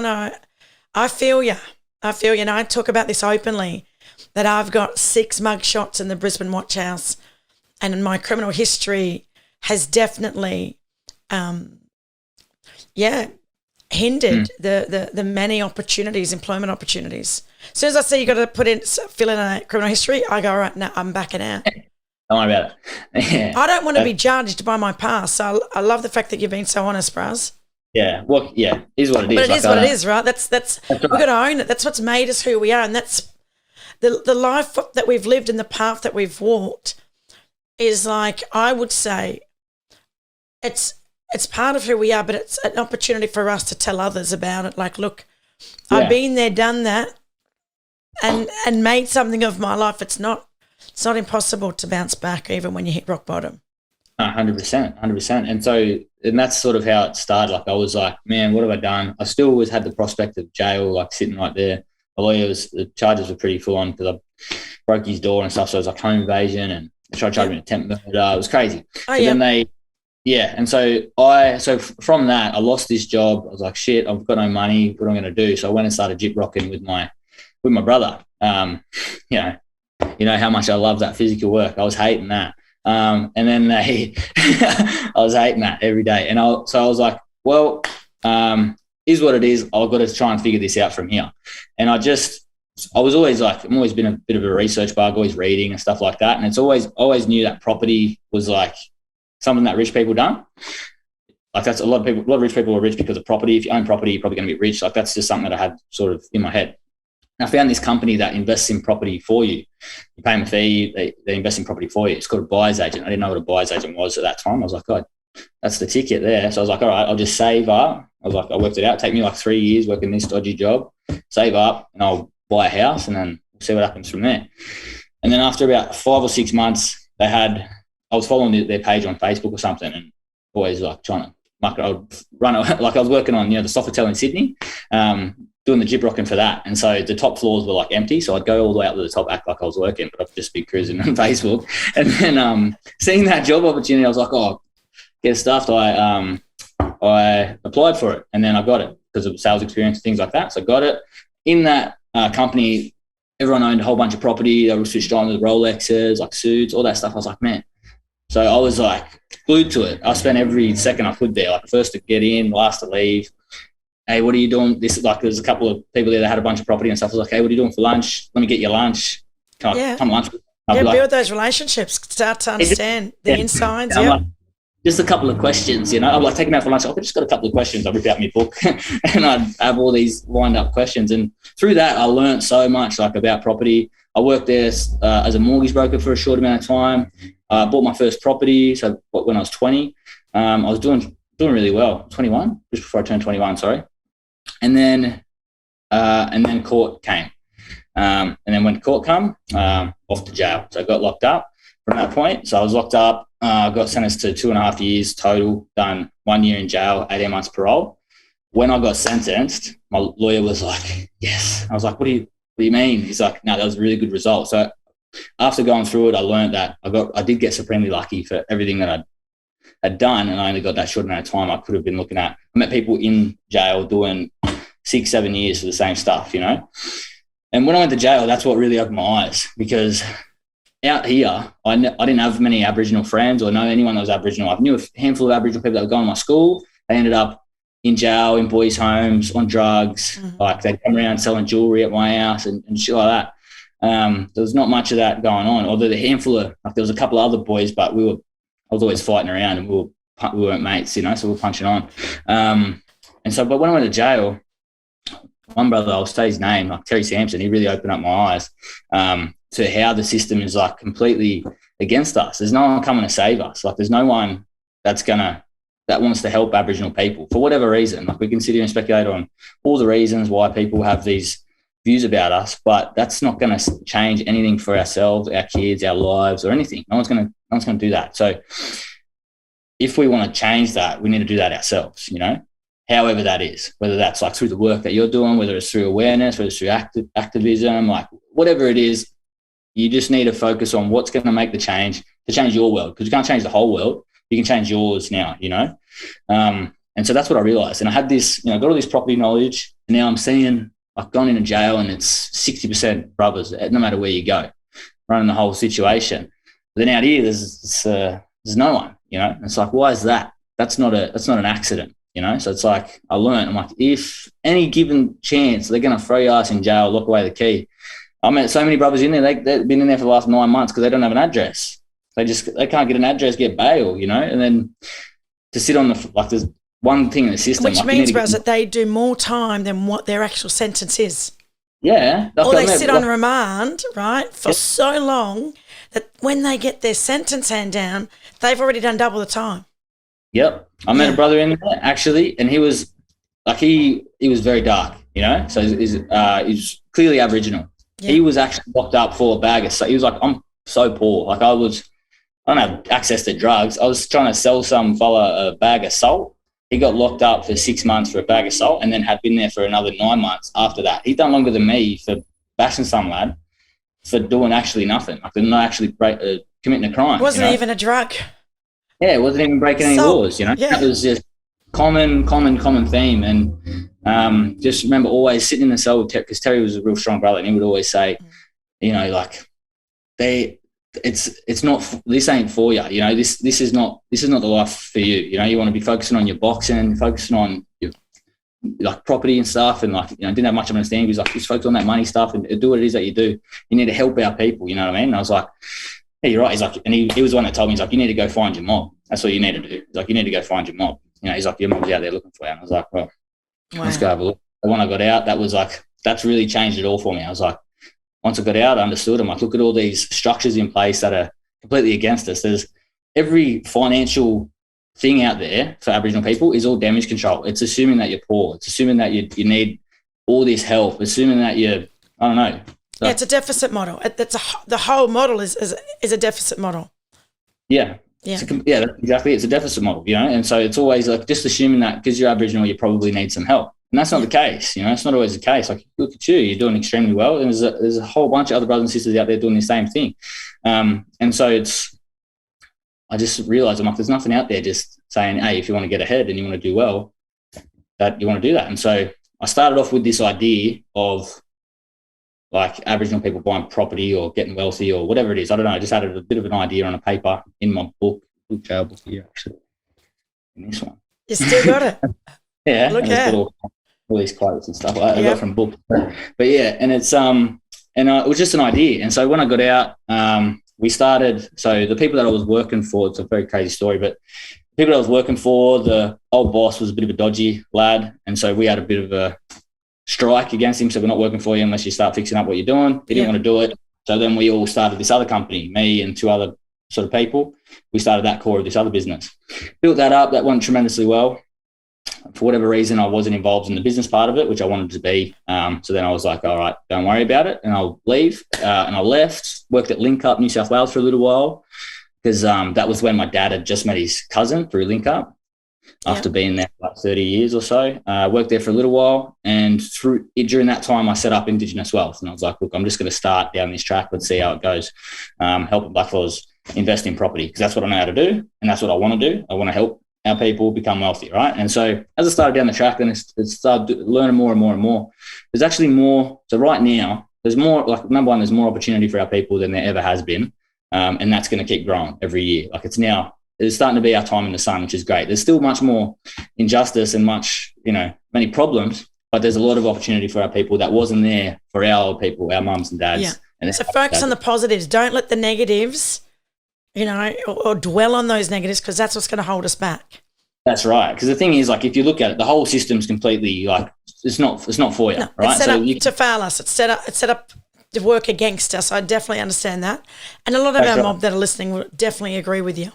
[SPEAKER 1] I feel you. And I talk about this openly, that I've got 6 mug shots in the Brisbane Watch House, and my criminal history has definitely, hindered the many opportunities, employment opportunities. As soon as I see you got to fill in a criminal history, I go, all right, now I'm backing out.
[SPEAKER 2] Don't worry about it. Yeah.
[SPEAKER 1] I don't want to be judged by my past. So I love the fact that you've been so honest, Braz.
[SPEAKER 2] Yeah, well, yeah, it is what it is.
[SPEAKER 1] But it is what it is, right? That's right. We've got to own it. That's what's made us who we are, and that's the life that we've lived and the path that we've walked is, like, I would say it's part of who we are, but it's an opportunity for us to tell others about it. Like, look, I've been there, done that, and made something of my life. It's not impossible to bounce back even when you hit rock bottom. 100%. And that's sort of how it started. Like, I was like, man, what have I done? I still always had the prospect of jail, like, sitting right there. The charges were pretty full on because I broke his door and stuff. So it was like home invasion, and they tried to charge me an attempt murder. It was crazy. And so from that, I lost this job. I was like, shit, I've got no money. What am I going to do? So I went and started jip rocking with my brother. You know how much I love that physical work. I was hating that. And then I was hating that every day. And so I was like, well, is what it is. I've got to try and figure this out from here. And I was always like, I'm always been a bit of a research bug, always reading and stuff like that. And it's always knew that property was like something that rich people done. Like, that's a lot of rich people are rich because of property. If you own property, you're probably going to be rich. Like, that's just something that I had sort of in my head. And I found this company that invests in property for you. You pay them a fee, they invest in property for you. It's called a buyer's agent. I didn't know what a buyer's agent was at that time. I was like, God, that's the ticket there. So I was like, all right, I'll just save up. I worked it out. Take me like 3 years working this dodgy job, save up, and I'll buy a house, and then we'll see what happens from there. And then after about 5 or 6 months, I was following their page on Facebook or something, and always like trying to market. I would run like I was working on, the Sofitel in Sydney, doing the jib rocking for that. And so the top floors were like empty. So I'd go all the way up to the top, act like I was working, but I'd just be cruising on Facebook. And then seeing that job opportunity, I was like, oh, get stuffed. I applied for it, and then I got it because of sales experience and things like that. So I got it. In that company, everyone owned a whole bunch of property. They were switched on with Rolexes, like suits, all that stuff. I was like, man. So I was like glued to it. I spent every second I could there, like first to get in, last to leave. Hey, what are you doing? There's a couple of people there that had a bunch of property and stuff. I was like, hey, what are you doing for lunch? Let me get you lunch. Come lunch. Build those relationships. Start to understand the insides.
[SPEAKER 2] Yeah. Like, just a couple of questions, I'm like, taking them out for lunch. I've just got a couple of questions. I'll rip out my book and I'd have all these lined up questions. And through that, I learned so much about property. I worked there as a mortgage broker for a short amount of time. I bought my first property. So when I was 20, I was doing really well. 21, just before I turned 21, sorry. And then court came. And then when court came, off to jail. So I got locked up from that point. So I was locked up. Got sentenced to 2.5 years total, done 1 year in jail, 18 months parole. When I got sentenced, my lawyer was like, yes. I was like, what do you mean? He's like, no, that was a really good result. So after going through it, I learned that I did get supremely lucky for everything that I had done, and I only got that short amount of time. I could have been looking at, I met people in jail doing 6-7 years for the same stuff, And when I went to jail, that's what really opened my eyes, because out here, I didn't have many Aboriginal friends or know anyone that was Aboriginal. I knew a handful of Aboriginal people that were going to my school. They ended up in jail, in boys' homes, on drugs. Like they'd come around selling jewelry at my house and shit like that. There was not much of that going on. Although there was a couple of other boys, but I was always fighting around, and we weren't mates, so we were punching on. But when I went to jail, one brother, I'll say his name, like Terry Sampson, he really opened up my eyes to how the system is like completely against us. There's no one coming to save us. Like there's no one that wants to help Aboriginal people for whatever reason. Like we can sit here and speculate on all the reasons why people have these views about us, but that's not going to change anything for ourselves, our kids, our lives, or anything. No one's going to do that. So if we want to change that, we need to do that ourselves, however that is, whether that's like through the work that you're doing, whether it's through awareness, whether it's through activism, like whatever it is, you just need to focus on what's going to make the change to change your world, because you can't change the whole world. You can change yours now, and so that's what I realized. And I had this, got all this property knowledge, and now I'm seeing I've gone into jail and it's 60% brothers, no matter where you go, running the whole situation. But then out here, there's no one, It's like, why is that? That's not an accident. So it's like I learned, I'm like, if any given chance they're going to throw your ass in jail, lock away the key. I met so many brothers in there, they've been in there for the last 9 months because they don't have an address. They can't get an address, get bail, and then to sit on there's one thing in the system.
[SPEAKER 1] Which means, Braz, that they do more time than what their actual sentence is.
[SPEAKER 2] Yeah.
[SPEAKER 1] Or they sit on remand, right, for so long that when they get their sentence hand down, they've already done double the time.
[SPEAKER 2] Yep. I met a brother in there actually, and he was like, he was very dark, so he's clearly Aboriginal. Yeah. He was actually locked up for a bag of, he was like, I'm so poor. Like I don't have access to drugs. I was trying to sell some fella a bag of salt. He got locked up for 6 months for a bag of salt, and then had been there for another 9 months after that. He's done longer than me for bashing some lad for doing actually nothing. Like they're not actually committing a crime.
[SPEAKER 1] It wasn't even a drug.
[SPEAKER 2] Yeah, it wasn't even breaking any laws, Yeah. That was just common theme. And just remember always sitting in the cell with Terry, because Terry was a real strong brother, and he would always say, like it's not, this ain't for you. This is not the life for you. You want to be focusing on your boxing, focusing on your like property and stuff, and like didn't have much of an understanding. He was like, just focus on that money stuff and do what it is that you do. You need to help our people. You know what I mean? And I was like, yeah, you're right. He's like, and he was the one that told me, he's like, you need to go find your mob. That's what you need to do. He's like, you need to go find your mob. He's like, your mob's out there looking for you. And I was like, well, let's go have a look. And when I got out, that's really changed it all for me. I was like, once I got out, I understood. I'm like, look at all these structures in place that are completely against us. There's every financial thing out there for Aboriginal people is all damage control. It's assuming that you're poor. It's assuming that you need all this help. Assuming that I don't know.
[SPEAKER 1] Yeah, it's a deficit model. The whole model is a deficit model.
[SPEAKER 2] Yeah. Yeah. Exactly. It's a deficit model, and so it's always like just assuming that because you're Aboriginal, you probably need some help. And that's not the case, it's not always the case. Like, look at you're doing extremely well. And there's a whole bunch of other brothers and sisters out there doing the same thing. And so I just realized, I'm like, there's nothing out there just saying, hey, if you want to get ahead and you want to do well, that you want to do that. And so I started off with this idea of like Aboriginal people buying property or getting wealthy or whatever it is. I don't know. I just added a bit of an idea on a paper in my book here, actually, in this one.
[SPEAKER 1] You still got it?
[SPEAKER 2] Yeah. Look at all these quotes and stuff I got from books. But yeah, and it's it was just an idea. And so when I got out, we started. So the people that I was working for, it's a very crazy story, but the people that I was working for, the old boss was a bit of a dodgy lad, and so we had a bit of a strike against him. So we're not working for you unless you start fixing up what you're doing. He didn't want to do it. So then we all started this other company, me and 2 other sort of people. We started that core of this other business. Built that up. That went tremendously well. For whatever reason, I wasn't involved in the business part of it, which I wanted to be. So then I was like, all right, don't worry about it. And I'll leave. And I left, worked at Link Up, New South Wales for a little while, because that was when my dad had just met his cousin through Link Up after being there for like 30 years or so. Worked there for a little while. And during that time, I set up Indigenous Wealth. And I was like, look, I'm just going to start down this track. Let's see how it goes. Helping blackfellas invest in property, because that's what I know how to do. And that's what I want to do. I want to help our people become wealthy, right? And so as I started down the track, then it started learning more and more and more. There's actually more. So right now, there's more, like, number one, there's more opportunity for our people than there ever has been. And that's going to keep growing every year. Like, it's starting to be our time in the sun, which is great. There's still much more injustice and much, many problems, but there's a lot of opportunity for our people that wasn't there for our old people, our mums and dads.
[SPEAKER 1] Yeah.
[SPEAKER 2] And
[SPEAKER 1] so focus on the positives. Don't let the negatives, or dwell on those negatives, because that's what's going to hold us back.
[SPEAKER 2] That's right. Because the thing is, like, if you look at it, the whole system's completely, like, it's not for you,
[SPEAKER 1] no,
[SPEAKER 2] right?
[SPEAKER 1] It's set up to fail us. It's set up to work against us. I definitely understand that. And a lot of our mob that are listening will definitely agree with you.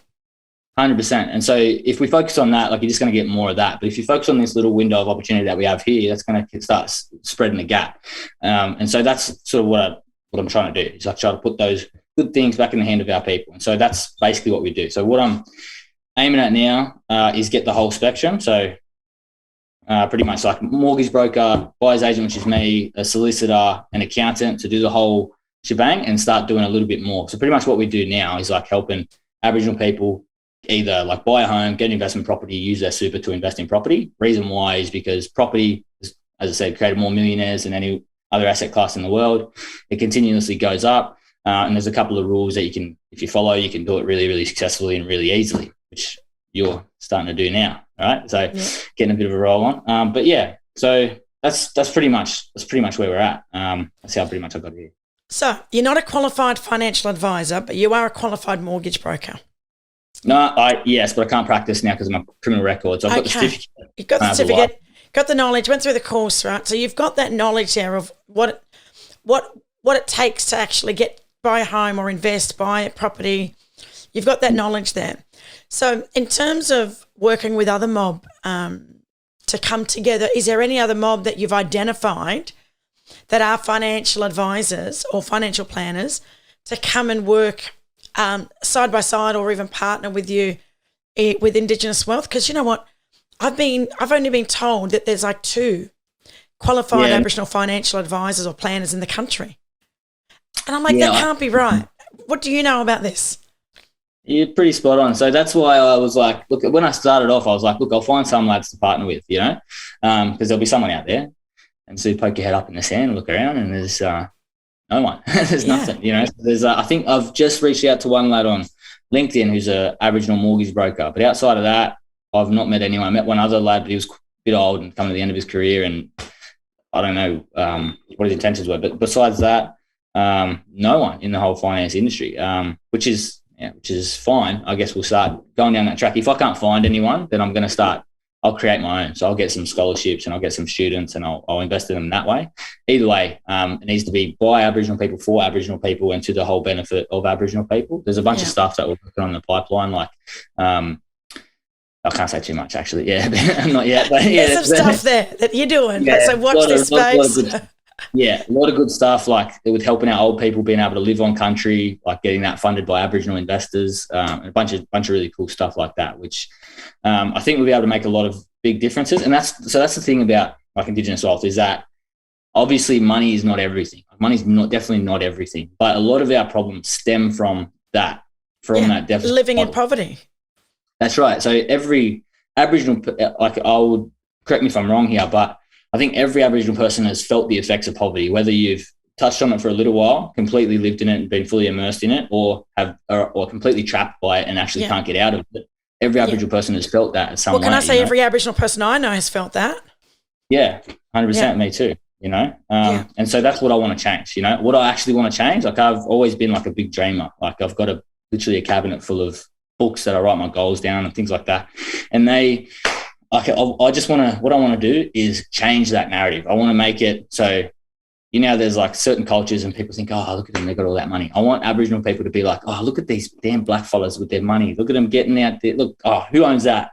[SPEAKER 2] 100%. And so if we focus on that, like, you're just going to get more of that. But if you focus on this little window of opportunity that we have here, that's going to start spreading the gap. And so that's sort of what I'm trying to do, is I try to put those good things back in the hand of our people. And so that's basically what we do. So what I'm aiming at now is get the whole spectrum. So pretty much like mortgage broker, buyer's agent, which is me, a solicitor, an accountant, to do the whole shebang and start doing a little bit more. So pretty much what we do now is like helping Aboriginal people either like buy a home, get an investment property, use their super to invest in property. Reason why is because property, as I said, created more millionaires than any other asset class in the world. It continuously goes up. And there's a couple of rules that if you follow, you can do it really, really successfully and really easily, which you're starting to do now. All right. So getting a bit of a roll on. But yeah, so that's pretty much where we're at. That's how pretty much I got here.
[SPEAKER 1] So you're not a qualified financial advisor, but you are a qualified mortgage broker.
[SPEAKER 2] No, yes, but I can't practice now because of my criminal record. So I've got the certificate.
[SPEAKER 1] You've got the certificate, got the knowledge, went through the course, right? So you've got that knowledge there of what it takes to actually buy a home or buy a property. You've got that knowledge there. So in terms of working with other mob to come together, is there any other mob that you've identified that are financial advisors or financial planners to come and work side by side or even partner with you with Indigenous wealth? Because you know what? I've only been told that there's like 2 qualified Aboriginal financial advisors or planners in the country. And I'm like, that can't be right. What do you know about this?
[SPEAKER 2] You're pretty spot on. So that's why I was like, look, when I started off, I was like, look, I'll find some lads to partner with, because there'll be someone out there. And so you poke your head up in the sand and look around, and there's no one. There's nothing, There's I think I've just reached out to one lad on LinkedIn who's a Aboriginal mortgage broker. But outside of that, I've not met anyone. I met one other lad, but he was a bit old and coming to the end of his career, and I don't know what his intentions were. But besides that, no one in the whole finance industry, which is fine. I guess we'll start going down that track. If I can't find anyone, then I'll create my own. So I'll get some scholarships and I'll get some students and I'll invest in them that way. Either way, it needs to be by Aboriginal people for Aboriginal people and to the whole benefit of Aboriginal people. There's a bunch of stuff that we're working on in the pipeline, like I can't say too much actually. Yeah, not yet. But
[SPEAKER 1] there's some stuff there that you're doing. Yeah, so watch this space.
[SPEAKER 2] A lot of good stuff, like with helping our old people being able to live on country, like getting that funded by Aboriginal investors, and a bunch of really cool stuff like that, which I think we'll be able to make a lot of big differences. And that's the thing about like Indigenous wealth, is that obviously money is not everything. Money's definitely not everything, but a lot of our problems stem from that deficit.
[SPEAKER 1] Living in poverty.
[SPEAKER 2] That's right. So every Aboriginal, like, I would, correct me if I'm wrong here, but I think every Aboriginal person has felt the effects of poverty, whether you've touched on it for a little while, completely lived in it and been fully immersed in it, or completely trapped by it and actually can't get out of it. Every Aboriginal person has felt that at some way.
[SPEAKER 1] Well, can I say every Aboriginal person I know has felt that?
[SPEAKER 2] Yeah, 100%. Me too, And so that's what I want to change, What I actually want to change, like, I've always been like a big dreamer. Like, I've got literally a cabinet full of books that I write my goals down and things like that. And I just want to, what I want to do is change that narrative. I want to make it so, there's like certain cultures and people think, oh, look at them, they've got all that money. I want Aboriginal people to be like, oh, look at these damn black fellas with their money. Look at them getting out there. Look, who owns that?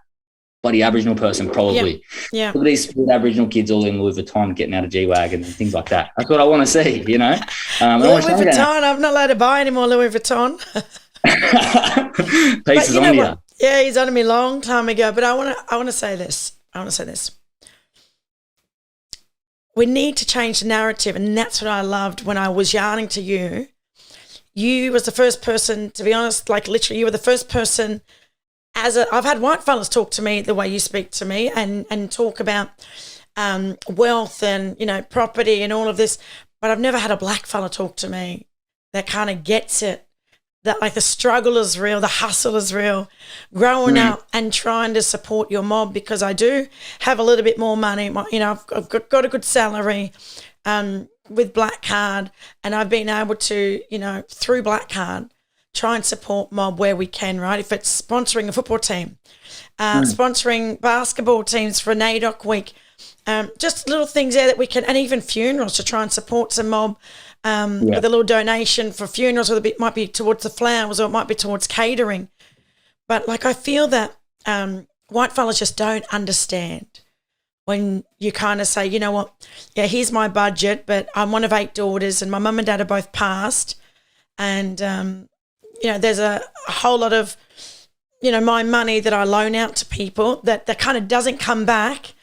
[SPEAKER 2] Bloody Aboriginal person, probably. Yeah. Look at these Aboriginal kids all in Louis Vuitton getting out of G-Wagon and things like that. That's what I want to see,
[SPEAKER 1] Louis Vuitton, I'm not allowed to buy any more Louis Vuitton.
[SPEAKER 2] Pieces on you.
[SPEAKER 1] Yeah, he's on me a long time ago. But I want to say this. We need to change the narrative, and that's what I loved when I was yarning to you. You was the first person, to be honest, like literally, you were the first person. I've had white fellas talk to me the way you speak to me, and talk about wealth and property and all of this. but I've never had a black fella talk to me that kind of gets it, that like the struggle is real, the hustle is real, growing up and trying to support your mob, because I do have a little bit more money. I've got a good salary with BlackCard, and I've been able to, through BlackCard, try and support mob where we can, right? If it's sponsoring a football team, sponsoring basketball teams for NAIDOC week, just little things there that we can, and even funerals, to try and support some mob with a little donation for funerals, or it might be towards the flowers, or it might be towards catering. But like, I feel that white fellas just don't understand when you kind of say, you know what, yeah, here's my budget, but I'm one of 8 daughters and my mum and dad are both passed, and there's a whole lot of my money that I loan out to people that kind of doesn't come back.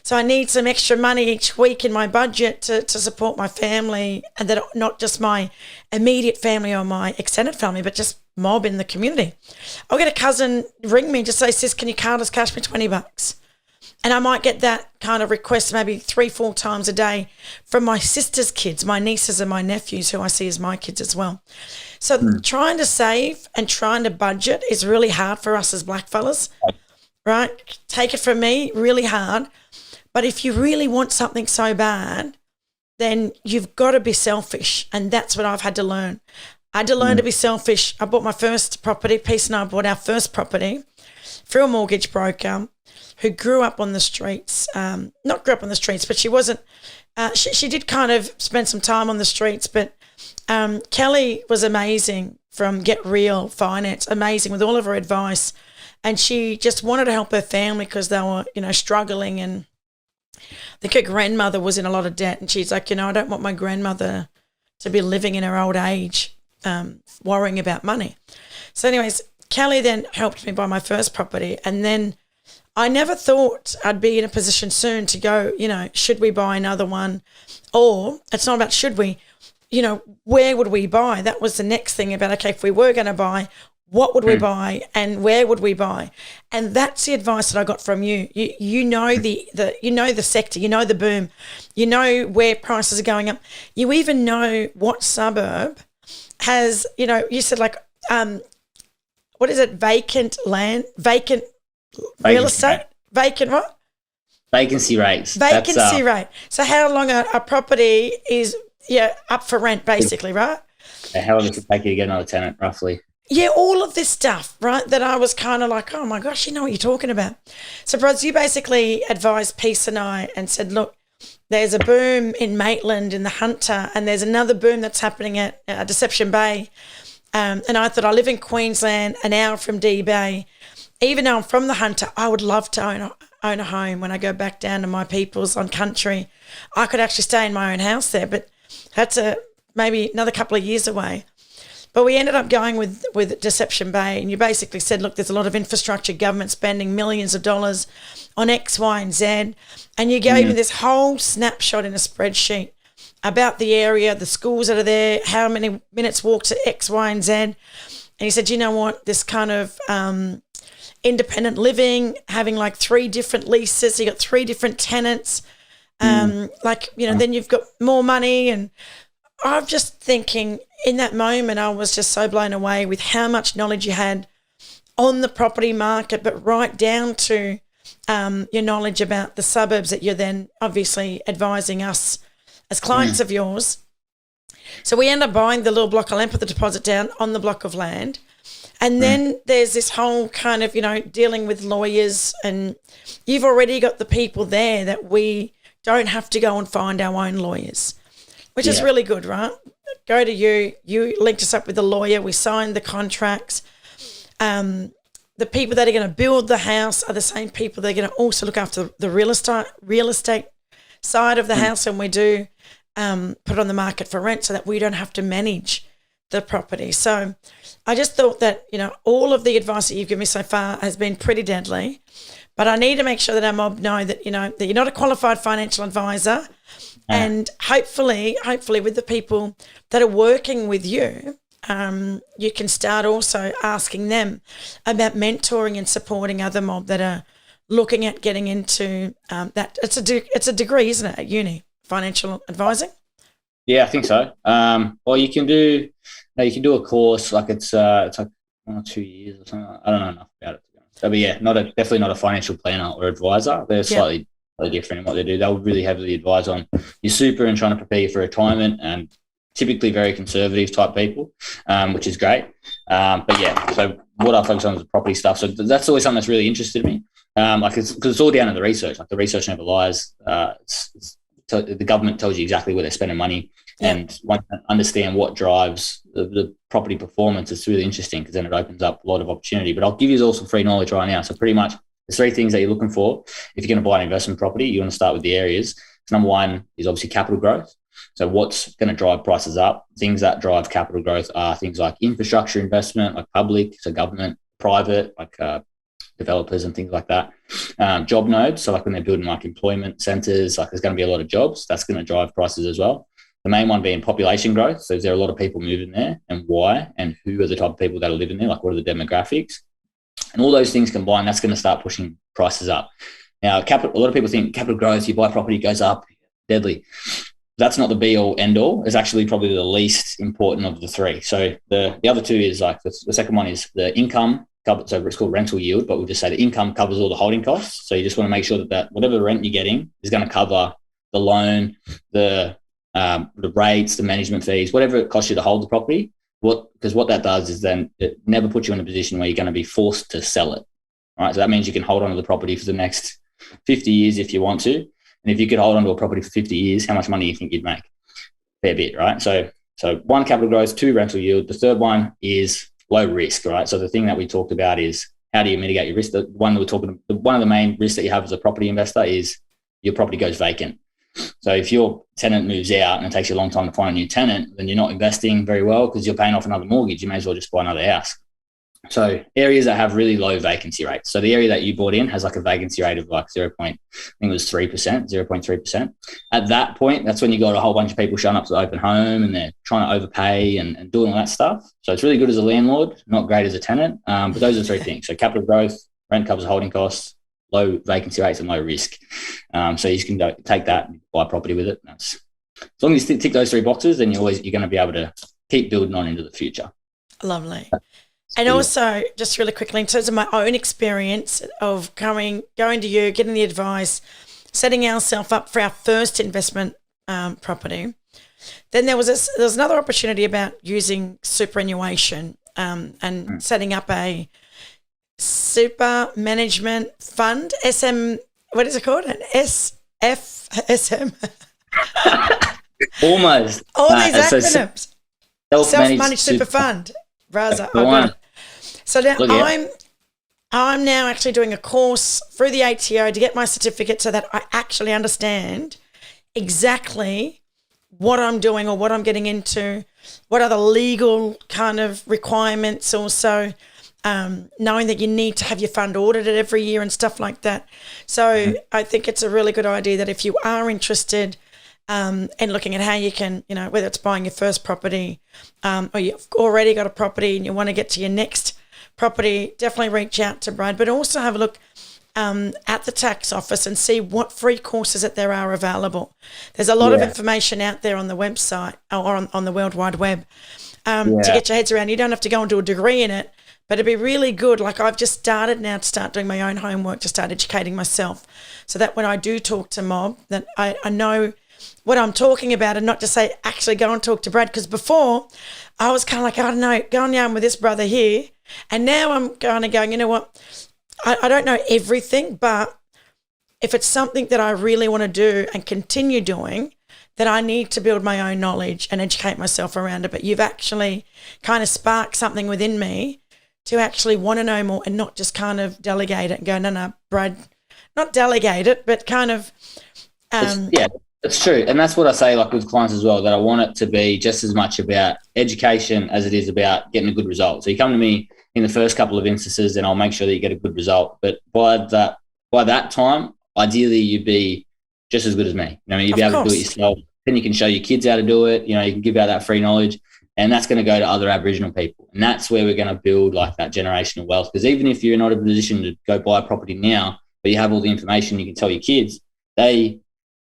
[SPEAKER 1] So I need some extra money each week in my budget to support my family, and that not just my immediate family or my extended family, but just mob in the community. I'll get a cousin ring me and just say, sis, can you cash me $20? And I might get that kind of request maybe 3-4 times a day from my sister's kids, my nieces and my nephews, who I see as my kids as well. So trying to save and trying to budget is really hard for us as black fellas, right? Take it from me, really hard. But if you really want something so bad, then you've got to be selfish. And that's what I've had to learn. I had to learn to be selfish. I bought my first property. Peace and I bought our first property through a mortgage broker who grew up on the streets. Not grew up on the streets, but she wasn't. She did kind of spend some time on the streets. But Kelly was amazing from Get Real Finance, amazing with all of her advice. And she just wanted to help her family because they were, struggling, and I think her grandmother was in a lot of debt, and she's like, I don't want my grandmother to be living in her old age worrying about money. So anyways, Kelly then helped me buy my first property, and then I never thought I'd be in a position soon to go, should we buy another one? Or it's not about should we, where would we buy? That was the next thing about, okay, if we were going to buy, what would we buy and where would we buy? And that's the advice that I got from you. You know the sector, you know the boom, you know where prices are going up. You even know what suburb has, you said like, what is it? Vacant land, vacant real estate, vacant what?
[SPEAKER 2] Vacancy rates.
[SPEAKER 1] Vacancy rate. So how long a property is up for rent, basically, right?
[SPEAKER 2] How long does it take you to get another tenant, roughly?
[SPEAKER 1] Yeah, all of this stuff, right, that I was kind of like, oh, my gosh, you know what you're talking about. So, Bros, you basically advised Peace and I and said, look, there's a boom in Maitland in the Hunter, and there's another boom that's happening at Deception Bay. And I thought, I live in Queensland, an hour from D Bay. Even though I'm from the Hunter, I would love to own a home when I go back down to my peoples on country. I could actually stay in my own house there, but that's maybe another couple of years away. But we ended up going with Deception Bay, and you basically said, look, there's a lot of infrastructure, government spending millions of dollars on X, Y, and Z. And you gave me this whole snapshot in a spreadsheet about the area, the schools that are there, how many minutes walk to X, Y, and Z. And you said, you know what, this kind of independent living, having like 3 different leases, so you got 3 different tenants, then you've got more money. And I'm just thinking in that moment, I was just so blown away with how much knowledge you had on the property market, but right down to your knowledge about the suburbs that you're then obviously advising us as clients of yours. So we end up buying the little block. I'll put the deposit down on the block of land. And then there's this whole kind of, dealing with lawyers, and you've already got the people there that we don't have to go and find our own lawyers, which is really good, right? Go to you linked us up with a lawyer, we signed the contracts. The people that are going to build the house are the same people that are going to also look after the real estate side of the house, and we do put it on the market for rent so that we don't have to manage the property. So I just thought that, all of the advice that you've given me so far has been pretty deadly, but I need to make sure that our mob know that, that you're not a qualified financial advisor. And hopefully with the people that are working with you, you can start also asking them about mentoring and supporting other mob that are looking at getting into that. It's a degree, isn't it, at uni, financial advising?
[SPEAKER 2] Yeah, I think so. Well, you can do a course like it's like 1 or 2 years or something. I don't know enough about it to be honest. But yeah, definitely not a financial planner or advisor. They're
[SPEAKER 1] Yeah.
[SPEAKER 2] slightly different in what they do. They'll really heavily advise on your super and trying to prepare you for retirement, and typically very conservative type people, which is great. But yeah, so what I focus on is the property stuff. So that's always something that's really interested me. Because it's all down to the research. Like the research never lies. The government tells you exactly where they're spending money.
[SPEAKER 1] Yeah.
[SPEAKER 2] And once you understand what drives the property performance, it's really interesting because then it opens up a lot of opportunity. But I'll give you all some free knowledge right now. So pretty much there's 3 things that you're looking for. If you're going to buy an investment property, you want to start with the areas. So number 1 is obviously capital growth. So what's going to drive prices up? Things that drive capital growth are things like infrastructure investment, like public, so government, private, like developers and things like that. Job nodes, so like when they're building like employment centres, like there's going to be a lot of jobs. That's going to drive prices as well. The main one being population growth. So is there a lot of people moving there, and why, and who are the type of people that are living there? Like what are the demographics? And all those things combined, that's going to start pushing prices up. Now, a lot of people think capital growth, you buy property, goes up, deadly. That's not the be all end all. It's actually probably the least important of the 3. So the other 2 is like the second one is the income. So it's called rental yield, but we'll just say the income covers all the holding costs. So you just want to make sure that whatever rent you're getting is going to cover the loan, the rates, the management fees, whatever it costs you to hold the property. Because what that does is then it never puts you in a position where you're going to be forced to sell it. All right, so that means you can hold on to the property for the next 50 years if you want to. And if you could hold on to a property for 50 years, how much money do you think you'd make? Fair bit, right? So 1, capital growth, 2, rental yield. The third one is low risk, right? So the thing that we talked about is how do you mitigate your risk? One of the main risks that you have as a property investor is your property goes vacant. So if your tenant moves out and it takes you a long time to find a new tenant, then you're not investing very well because you're paying off another mortgage. You may as well just buy another house. So areas that have really low vacancy rates. So the area that you bought in has like a vacancy rate of like 0.3%. At that point, that's when you got a whole bunch of people showing up to the open home and they're trying to overpay and doing all that stuff. So it's really good as a landlord, not great as a tenant. But those are the 3 things. So capital growth, rent covers holding costs, low vacancy rates and low risk. So you can take that and buy property with it. As long as you tick those 3 boxes, then you're going to be able to keep building on into the future.
[SPEAKER 1] Lovely. And also, just really quickly, in terms of my own experience of going to you, getting the advice, setting ourselves up for our first investment property, then there was another opportunity about using superannuation and setting up a super management fund, what is it called? An SFSM?
[SPEAKER 2] Almost.
[SPEAKER 1] All these acronyms. Self-managed super fund. Raza. So now I'm now actually doing a course through the ATO to get my certificate so that I actually understand exactly what I'm doing or what I'm getting into, what are the legal kind of requirements also, knowing that you need to have your fund audited every year and stuff like that. So I think it's a really good idea that if you are interested and looking at how you can, whether it's buying your first property or you've already got a property and you want to get to your next property, definitely reach out to Brad, but also have a look at the tax office and see what free courses that there are available. There's a lot of information out there on the website or on the World Wide Web to get your heads around. You don't have to go and do a degree in it, but it'd be really good. Like I've just started now to start doing my own homework, to start educating myself so that when I do talk to Mob, that I know what I'm talking about and not just say, actually go and talk to Brad. Because before I was kind of like, I don't know, going down with this brother here. And now I'm kind of going, you know what, I don't know everything, but if it's something that I really want to do and continue doing, then I need to build my own knowledge and educate myself around it. But you've actually kind of sparked something within me to actually want to know more and not just kind of delegate it and go, no, Brad, not delegate it, but kind of.
[SPEAKER 2] It's true. And that's what I say like with clients as well, that I want it to be just as much about education as it is about getting a good result. So you come to me in the first couple of instances and I'll make sure that you get a good result. But by that time, ideally you'd be just as good as me. You'd be able to do it yourself. Then you can show your kids how to do it. You can give out that free knowledge, and that's going to go to other Aboriginal people. And that's where we're going to build like that generational wealth. Because even if you're not in a position to go buy a property now, but you have all the information, you can tell your kids, they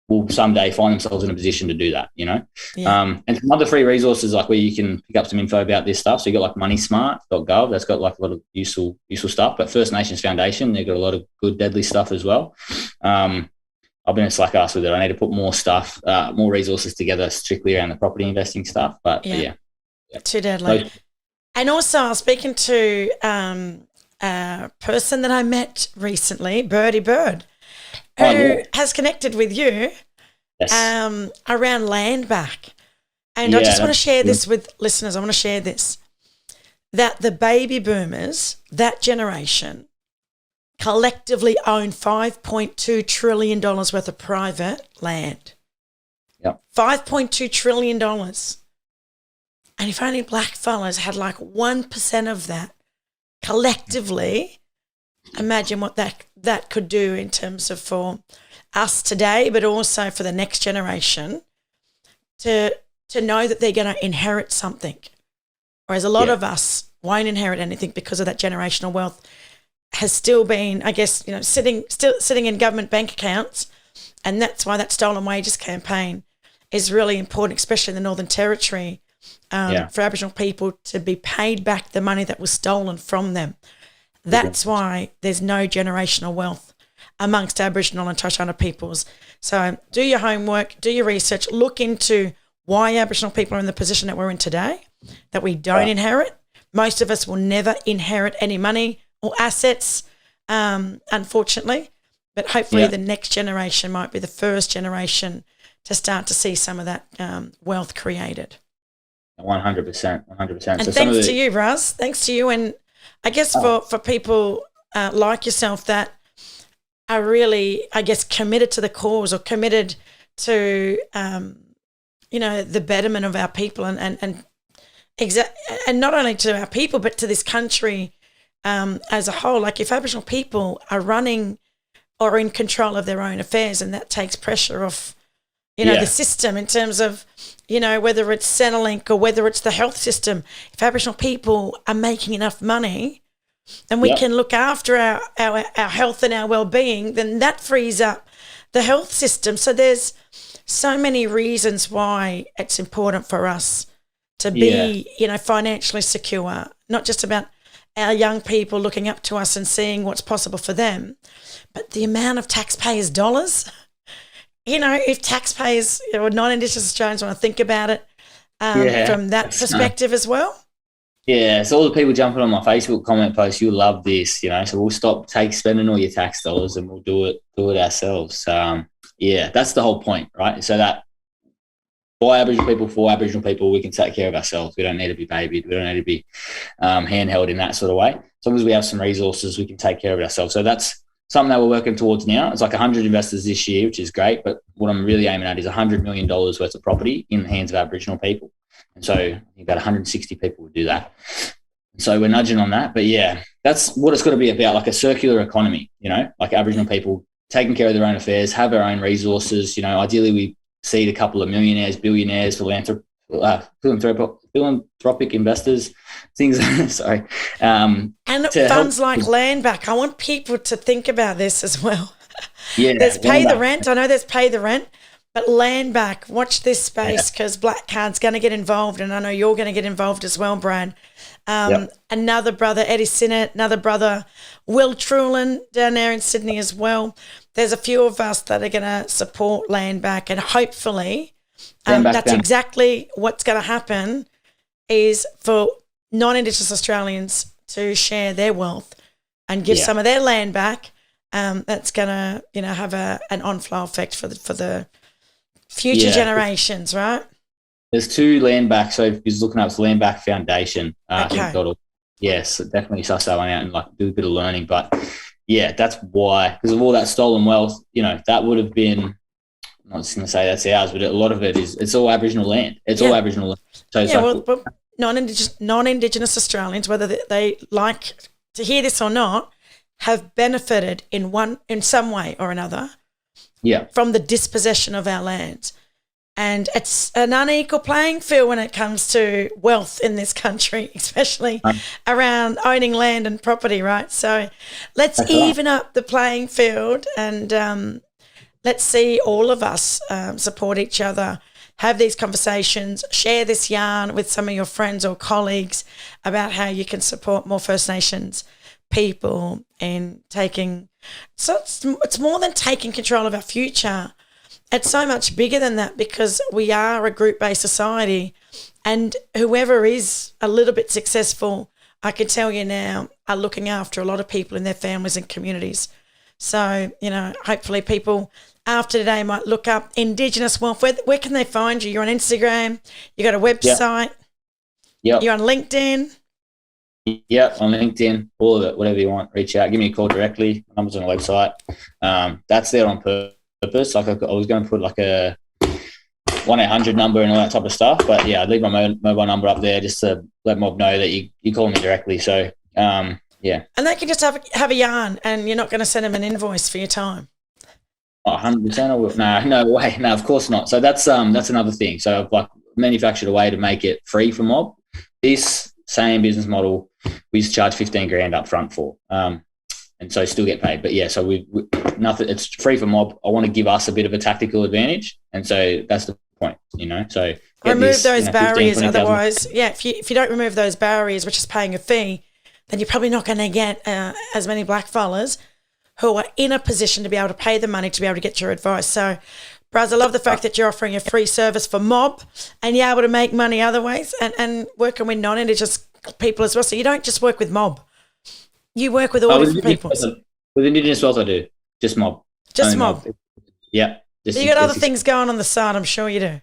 [SPEAKER 2] will someday find themselves in a position to do that, you know.
[SPEAKER 1] Yeah.
[SPEAKER 2] And some other free resources like where you can pick up some info about this stuff. So you got like moneysmart.gov, that's got like a lot of useful stuff. But First Nations Foundation, they've got a lot of good deadly stuff as well. I've been in Slack ass with it. I need to put more stuff, more resources together strictly around the property investing stuff. But yeah.
[SPEAKER 1] Too deadly. And also I was speaking to a person that I met recently, Birdie Bird, who has connected with you around land back. And I just want to share this with listeners. I want to share this, that the baby boomers, that generation, collectively own $5.2 trillion worth of private land.
[SPEAKER 2] Yep.
[SPEAKER 1] $5.2 trillion. And if only black fellas had like 1% of that collectively, imagine what that could do in terms of for us today, but also for the next generation to know that they're going to inherit something. Whereas a lot of us won't inherit anything because of that generational wealth has still been, I guess, you know, sitting in government bank accounts. And that's why that stolen wages campaign is really important, especially in the Northern Territory, for Aboriginal people to be paid back the money that was stolen from them. That's why there's no generational wealth amongst Aboriginal and Torres Strait Islander peoples. So do your homework, do your research, look into why Aboriginal people are in the position that we're in today, that we don't inherit. Most of us will never inherit any money or assets, unfortunately, but hopefully the next generation might be the first generation to start to see some of that wealth created.
[SPEAKER 2] 100%.
[SPEAKER 1] And so thanks to you, Raz. Thanks to you. And I guess for people like yourself that are really, I guess, committed to the cause or committed to, you know, the betterment of our people and not only to our people, but to this country as a whole. Like if Aboriginal people are running or in control of their own affairs, and that takes pressure off, you know, the system in terms of, you know, whether it's Centrelink or whether it's the health system. If Aboriginal people are making enough money and we can look after our health and our well-being, then that frees up the health system. So there's so many reasons why it's important for us to be, you know, financially secure, not just about our young people looking up to us and seeing what's possible for them, but the amount of taxpayers' dollars. You know, if taxpayers or non-Indigenous Australians want to think about it from that perspective as well.
[SPEAKER 2] Yeah, so all the people jumping on my Facebook comment post, you'll love this, you know, so we'll stop spending all your tax dollars and we'll do it ourselves. That's the whole point, right? So that by Aboriginal people, for Aboriginal people, we can take care of ourselves. We don't need to be babied. We don't need to be handheld in that sort of way. As long as we have some resources, we can take care of ourselves. So that's something that we're working towards now. It's like 100 investors this year, which is great. But what I'm really aiming at is $100 million worth of property in the hands of Aboriginal people. And so I think about 160 people would do that. So we're nudging on that. But yeah, that's what it's got to be about, like a circular economy, you know, like Aboriginal people taking care of their own affairs, have our own resources. You know, ideally we seed a couple of millionaires, billionaires, philanthropic investors, things. Sorry.
[SPEAKER 1] And funds like land back. I want people to think about this as well.
[SPEAKER 2] Yeah,
[SPEAKER 1] there's pay the rent. I know there's pay the rent, but land back. Watch this space because BlackCard's going to get involved, and I know you're going to get involved as well, Brad. Another brother, Eddie Sinnott, another brother, Will Trulin down there in Sydney as well. There's a few of us that are going to support land back, and hopefully that's exactly what's going to happen is for non-Indigenous Australians to share their wealth and give some of their land back. That's going to, you know, have an on-flow effect for the future generations, right?
[SPEAKER 2] There's two land back. So if you're looking up, it's Land Back Foundation.
[SPEAKER 1] Okay.
[SPEAKER 2] Yes, definitely suss that one out and like do a bit of learning. But yeah, that's why, because of all that stolen wealth, you know, that would have been, I'm not just going to say that's ours, but a lot of it is, it's all Aboriginal land. It's all Aboriginal land. So it's
[SPEAKER 1] well, non-Indigenous Australians, whether they like to hear this or not, have benefited in some way or another from the dispossession of our lands. And it's an unequal playing field when it comes to wealth in this country, especially around owning land and property, right? So let's even up the playing field and let's see all of us support each other, have these conversations, share this yarn with some of your friends or colleagues about how you can support more First Nations people in taking. So it's more than taking control of our future. It's so much bigger than that, because we are a group-based society, and whoever is a little bit successful, I can tell you now, are looking after a lot of people in their families and communities. So, hopefully people after today might look up Indigenous Wealth. Where can they find you? You're on Instagram. You got a website.
[SPEAKER 2] Yep.
[SPEAKER 1] You're on LinkedIn.
[SPEAKER 2] Yep, on LinkedIn, all of it, whatever you want. Reach out. Give me a call directly. My number's on the website. That's there on purpose. Like I was going to put like a 1-800 number and all that type of stuff. But, yeah, I'd leave my mobile number up there just to let mob know that you call me directly. So, yeah.
[SPEAKER 1] And they can just have a yarn, and you're not going to send them an invoice for your time.
[SPEAKER 2] 100%. No way. No, of course not. So that's another thing. So I've like manufactured a way to make it free for mob. This same business model, we used to charge 15 grand up front for, and so still get paid. But yeah, so we nothing. It's free for mob. I want to give us a bit of a tactical advantage, and so that's the point. So
[SPEAKER 1] remove those barriers. Otherwise, if you don't remove those barriers, which is paying a fee, then you're probably not going to get as many blackfellas who are in a position to be able to pay the money to be able to get your advice. So, Braz, I love the fact that you're offering a free service for mob, and you're able to make money other ways, and working with non-Indigenous people as well. So you don't just work with mob. You work with all different people.
[SPEAKER 2] With Indigenous Wealth, I do. Just mob.
[SPEAKER 1] Just mob.
[SPEAKER 2] Yeah.
[SPEAKER 1] You got other things going on the side, I'm sure you do.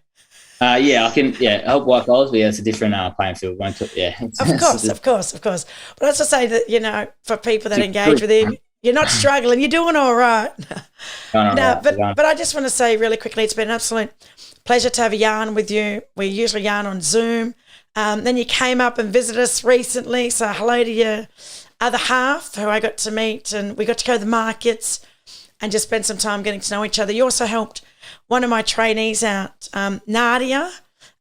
[SPEAKER 2] I can help white collars, but it's a different playing field.
[SPEAKER 1] Of course. But let's just say that, for people that engage with you, you're not struggling. You're doing all right. But I just want to say really quickly, it's been an absolute pleasure to have a yarn with you. We usually yarn on Zoom. Then you came up and visited us recently. So hello to your other half, who I got to meet, and we got to go to the markets and just spend some time getting to know each other. You also helped one of my trainees out, Nadia,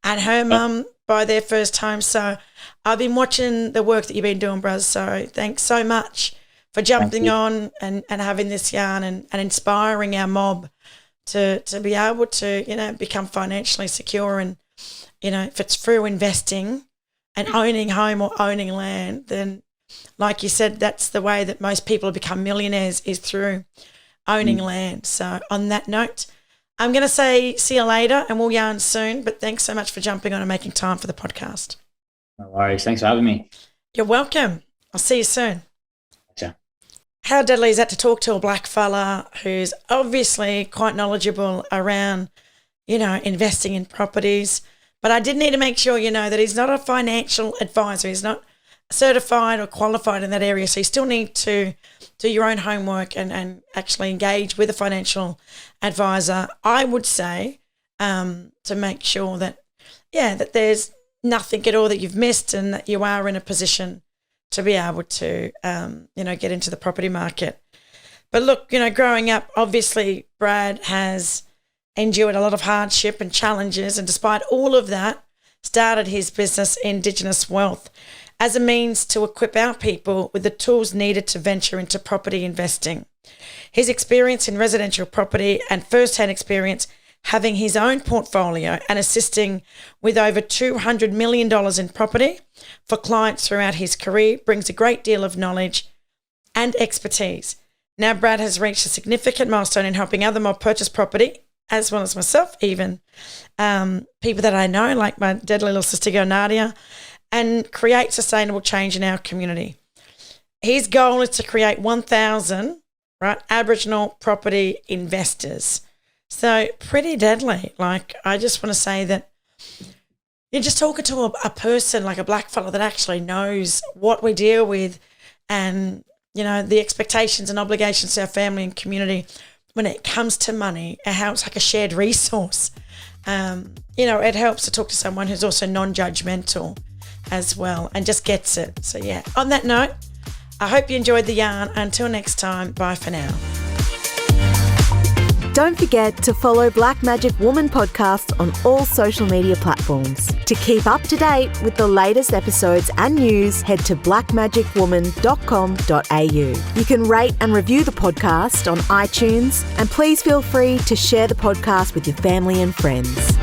[SPEAKER 1] and her mum buy their first home. So I've been watching the work that you've been doing, Braz. So thanks so much for jumping on and having this yarn and inspiring our mob to be able to, become financially secure. And, if it's through investing and owning home or owning land, then like you said, that's the way that most people have become millionaires, is through owning land. So on that note, I'm going to say see you later, and we'll yarn soon. But thanks so much for jumping on and making time for the podcast.
[SPEAKER 2] No worries. Thanks for having me.
[SPEAKER 1] You're welcome. I'll see you soon.
[SPEAKER 2] Gotcha.
[SPEAKER 1] How deadly is that to talk to a black fella who's obviously quite knowledgeable around, investing in properties. But I did need to make sure, that he's not a financial advisor. He's not certified or qualified in that area. So you still need to do your own homework and actually engage with a financial advisor, I would say, to make sure that there's nothing at all that you've missed, and that you are in a position to be able to, get into the property market. But look, growing up, obviously Brad has endured a lot of hardship and challenges, and despite all of that, started his business, Indigenous Wealth, as a means to equip our people with the tools needed to venture into property investing. His experience in residential property and first-hand experience having his own portfolio and assisting with over $200 million in property for clients throughout his career brings a great deal of knowledge and expertise. Now Brad has reached a significant milestone in helping other mob purchase property, as well as myself, even people that I know, like my deadly little sister girl Nadia, and create sustainable change in our community. His goal is to create 1,000 Aboriginal property investors. So pretty deadly. Like, I just want to say that you're just talking to a person, like a black fella, that actually knows what we deal with, and, the expectations and obligations to our family and community when it comes to money, and how it's like a shared resource. It helps to talk to someone who's also non-judgmental as well and just gets it. So yeah, on that note, I hope you enjoyed the yarn. Until next time, bye for now.
[SPEAKER 3] Don't forget to follow Black Magic Woman podcast on all social media platforms. To keep up to date with the latest episodes and news, head to blackmagicwoman.com.au. You can rate and review the podcast on iTunes, and please feel free to share the podcast with your family and friends.